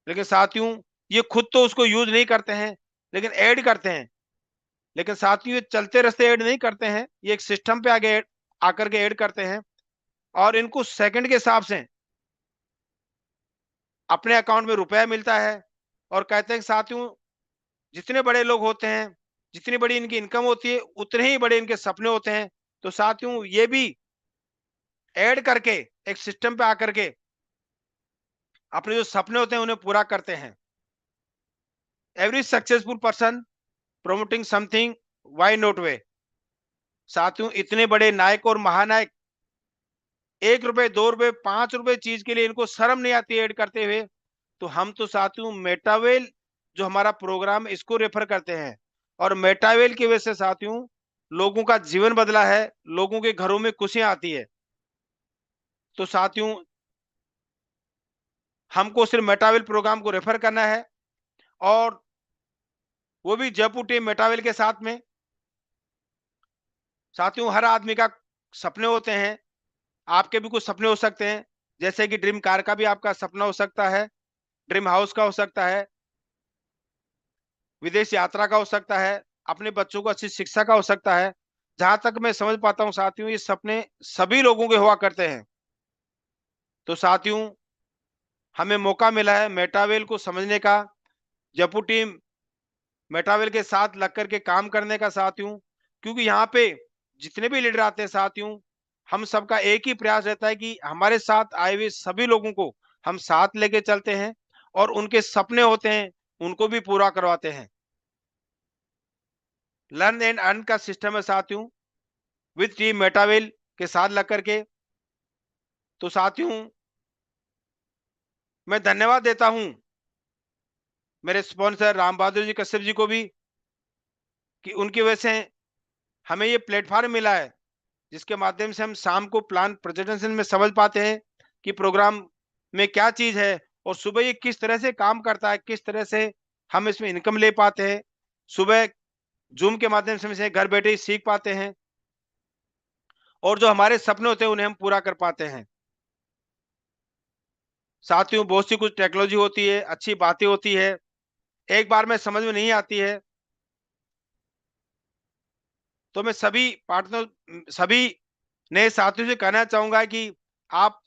लेकिन साथियों ये खुद तो उसको यूज नहीं करते हैं लेकिन ऐड करते हैं। लेकिन साथियों ये चलते रास्ते ऐड नहीं करते हैं, ये एक सिस्टम पे आगे आकर के ऐड करते हैं और इनको सेकंड के हिसाब से अपने अकाउंट में रुपया मिलता है। और कहते हैं कि साथियों जितने बड़े लोग होते हैं, जितनी बड़ी इनकी इनकम होती है उतने ही बड़े इनके सपने होते हैं। तो साथियों ये भी ऐड करके एक सिस्टम पे आकर के अपने जो सपने होते हैं उन्हें पूरा करते हैं। Every successful person promoting something, why not we. साथियों इतने बड़े नायक और महानायक 1 रुपए, 2 रुपए, 5 रुपए चीज के लिए इनको शर्म नहीं आती ऐड करते हुए। तो हम तो साथियों मेटावेल जो हमारा प्रोग्राम इसको रेफर करते हैं और मेटावेल की वजह से साथियों लोगों का जीवन बदला है, लोगों के घरों में खुशियां आती है। तो साथियों हमको सिर्फ मेटावेल प्रोग्राम को रेफर करना है, और वो भी जयपुर टीम मेटावेल के साथ में। साथियों, हर आदमी का सपने होते हैं, आपके भी कुछ सपने हो सकते हैं, जैसे कि ड्रीम कार का भी आपका सपना हो सकता है, ड्रीम हाउस का हो सकता है, विदेश यात्रा का हो सकता है, अपने बच्चों को अच्छी शिक्षा का हो सकता है। जहां तक मैं समझ पाता हूं साथियों, ये सपने सभी लोगों के हुआ करते हैं। तो साथियों, हमें मौका मिला है मेटावेल को समझने का, जयपुर टीम मेटावेल के साथ लग करके काम करने का साथियों। क्योंकि यहाँ पे जितने भी लीडर आते हैं साथियों, हम सबका एक ही प्रयास रहता है कि हमारे साथ आए हुए सभी लोगों को हम साथ लेके चलते हैं, और उनके सपने होते हैं उनको भी पूरा करवाते हैं। लर्न एंड अर्न का सिस्टम है साथियों, विद टीम मेटावेल के साथ लग करके। तो साथियों, मैं धन्यवाद देता हूं मेरे स्पॉन्सर राम बहादुर जी कश्यप जी को भी, कि उनकी वजह से हमें ये प्लेटफॉर्म मिला है, जिसके माध्यम से हम शाम को प्लान प्रेजेंटेशन में समझ पाते हैं कि प्रोग्राम में क्या चीज है, और सुबह ये किस तरह से काम करता है, किस तरह से हम इसमें इनकम ले पाते हैं। सुबह जूम के माध्यम से हम इसे घर बैठे ही सीख पाते हैं, और जो हमारे सपने होते हैं उन्हें हम पूरा कर पाते हैं। साथियों, बहुत सी कुछ टेक्नोलॉजी होती है, अच्छी बातें होती है, एक बार में समझ में नहीं आती है। तो मैं सभी पार्टनर, सभी नए साथियों से कहना चाहूंगा कि आप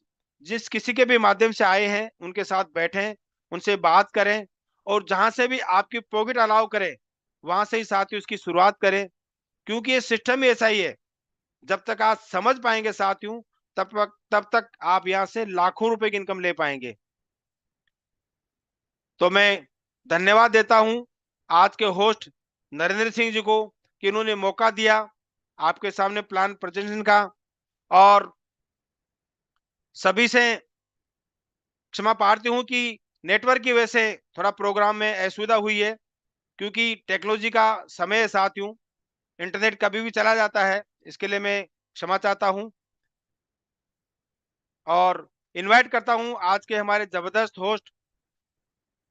जिस किसी के भी माध्यम से आए हैं उनके साथ बैठें, उनसे बात करें, और जहां से भी आपकी पॉकेट अलाउ करे वहां से ही साथियों उसकी शुरुआत करें। क्योंकि ये सिस्टम ही ऐसा ही है, जब तक आप समझ पाएंगे साथियों, तब तक आप यहाँ से लाखों रुपए की इनकम ले पाएंगे। तो मैं धन्यवाद देता हूं आज के होस्ट नरेंद्र सिंह जी को, कि इन्होंने मौका दिया आपके सामने प्लान प्रेजेंटेशन का। और सभी से क्षमा प्रार्थी हूं कि नेटवर्क की वजह से थोड़ा प्रोग्राम में असुविधा हुई है, क्योंकि टेक्नोलॉजी का समय है साथियों, इंटरनेट कभी भी चला जाता है, इसके लिए मैं क्षमा चाहता हूं। और इनवाइट करता हूं आज के हमारे जबरदस्त होस्ट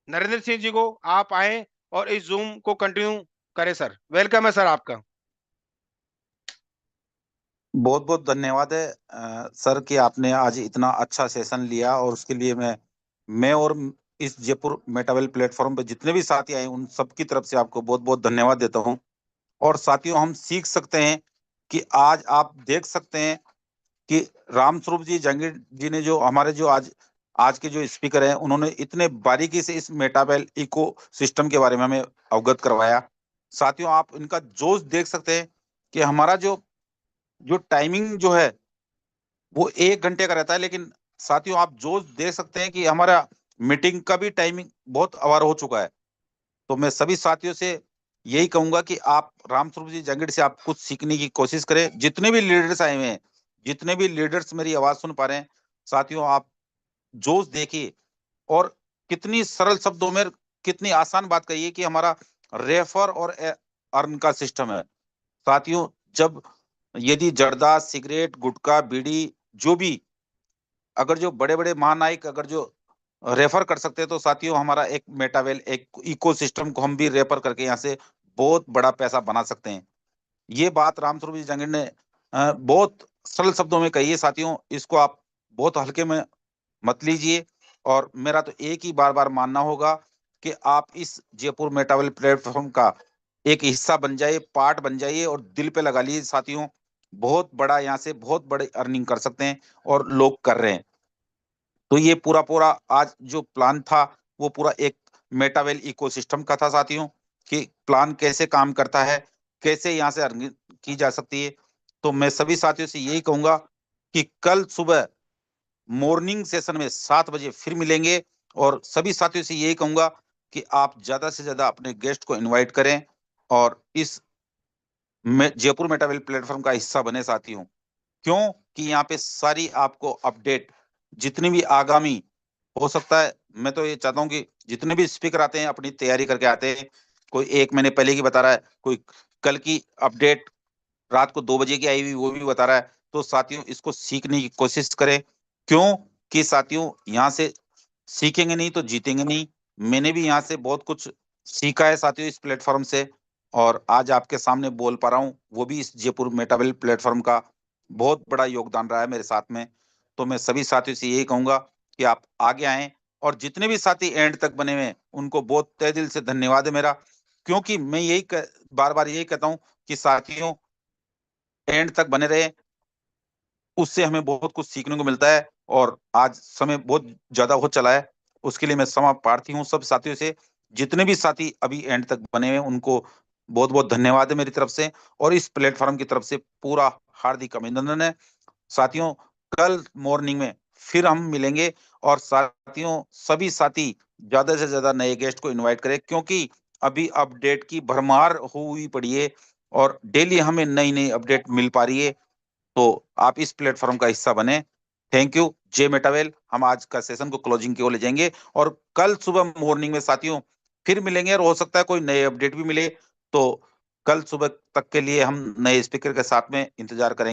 नरेंद्र सिंह जी को, आप आए और इस जूम को कंटिन्यू करें। सर, वेलकम है सर आपका। बहुत बहुत धन्यवाद है सर कि आपने आज इतना अच्छा सेशन लिया, और उसके लिए मैं और इस जयपुर मेटावेल प्लेटफॉर्म पे जितने भी साथी आए उन सबकी तरफ से आपको बहुत बहुत धन्यवाद देता हूं। और साथियों, हम सीख सकते हैं कि आज आप देख सकते हैं कि रामस्वरूप जी जहांगीर जी ने जो हमारे जो आज आज के जो स्पीकर हैं, उन्होंने इतने बारीकी से इस मेटावेल इको सिस्टम के बारे में हमें अवगत करवाया। साथियों, आप इनका जोश देख सकते हैं कि हमारा जो जो टाइमिंग जो है वो 1 घंटे का रहता है, लेकिन साथियों आप जो देख सकते हैं कि हमारा मीटिंग का भी टाइमिंग बहुत अवार हो चुका है। तो मैं सभी साथियों से यही कहूंगा कि आप रामस्वरूप जी जंगीड़ से आप कुछ सीखने की कोशिश करें। जितने भी लीडर्स आए हुए हैं, जितने भी लीडर्स मेरी आवाज सुन पा रहे हैं, साथियों आप जोश देखिए, और कितनी सरल शब्दों में कितनी आसान बात कही कि हमारा रेफर और अर्न का सिस्टम है। साथियों, जब यदि जर्दा सिगरेट गुटखा बीड़ी जो भी, अगर जो बड़े बड़े महानायक अगर जो रेफर कर सकते हैं, तो साथियों हमारा एक मेटावेल एक इकोसिस्टम को हम भी रेफर करके यहाँ से बहुत बड़ा पैसा बना सकते हैं। ये बात रामस्वरूप जी जंगीर ने बहुत सरल शब्दों में कही है। साथियों, इसको आप बहुत हल्के में मत लीजिए, और मेरा तो एक ही बार बार मानना होगा कि आप इस जयपुर मेटावेल प्लेटफॉर्म का एक हिस्सा बन जाइए, पार्ट बन जाइए, और दिल पे लगा लीजिए। साथियों, बहुत बड़ा यहाँ से बहुत बड़ी अर्निंग कर सकते हैं, और लोग कर रहे हैं। तो ये पूरा पूरा आज जो प्लान था वो पूरा एक मेटावेल इकोसिस्टम का था साथियों, कि प्लान कैसे काम करता है, कैसे यहाँ से अर्निंग की जा सकती है। तो मैं सभी साथियों से यही कहूंगा कि कल सुबह मॉर्निंग सेशन में 7 बजे फिर मिलेंगे, और सभी साथियों से यही कहूंगा कि आप ज्यादा से ज्यादा अपने गेस्ट को इनवाइट करें, और इस जयपुर मेटावेल प्लेटफॉर्म का हिस्सा बने साथियों। क्यों कि यहाँ पे सारी आपको अपडेट जितनी भी आगामी हो सकता है, मैं तो ये चाहता हूँ कि जितने भी स्पीकर आते हैं अपनी तैयारी करके आते हैं। कोई 1 महीने पहले की बता रहा है, कोई कल की अपडेट रात को 2 बजे की आई हुई वो भी बता रहा है। तो साथियों, इसको सीखने की कोशिश करें। क्यों कि साथियों यहाँ से सीखेंगे नहीं तो जीतेंगे नहीं। मैंने भी यहाँ से बहुत कुछ सीखा है साथियों इस प्लेटफॉर्म से, और आज आपके सामने बोल पा रहा हूँ, वो भी इस जयपुर मेटावेल प्लेटफॉर्म का बहुत बड़ा योगदान रहा है मेरे साथ में। तो मैं सभी साथियों से यही कहूंगा कि आप आगे आएं, और जितने भी साथी एंड तक बने हुए हैं उनको बहुत तहे दिल से धन्यवाद है मेरा। क्योंकि मैं बार बार यही कहता हूँ कि साथियों एंड तक बने रहे, उससे हमें बहुत कुछ सीखने को मिलता है। और आज समय बहुत ज्यादा हो चला है, उसके लिए मैं क्षमा प्रार्थी हूँ सब साथियों से। जितने भी साथी अभी एंड तक बने हुए हैं उनको बहुत बहुत धन्यवाद है मेरी तरफ से, और इस प्लेटफॉर्म की तरफ से पूरा हार्दिक अभिनंदन है। साथियों कल मॉर्निंग में फिर हम मिलेंगे, और साथियों सभी साथी ज्यादा से ज्यादा नए गेस्ट को इनवाइट करें, क्योंकि अभी अपडेट की भरमार हुई पड़ी है और डेली हमें नई नई अपडेट मिल पा रही है। तो आप इस प्लेटफॉर्म का हिस्सा बने। Thank you. जय मेटावेल। हम आज का सेशन को क्लोजिंग की ओर ले जाएंगे, और कल सुबह मॉर्निंग में साथियों फिर मिलेंगे, और हो सकता है कोई नए अपडेट भी मिले। तो कल सुबह तक के लिए हम नए स्पीकर के साथ में इंतजार करेंगे।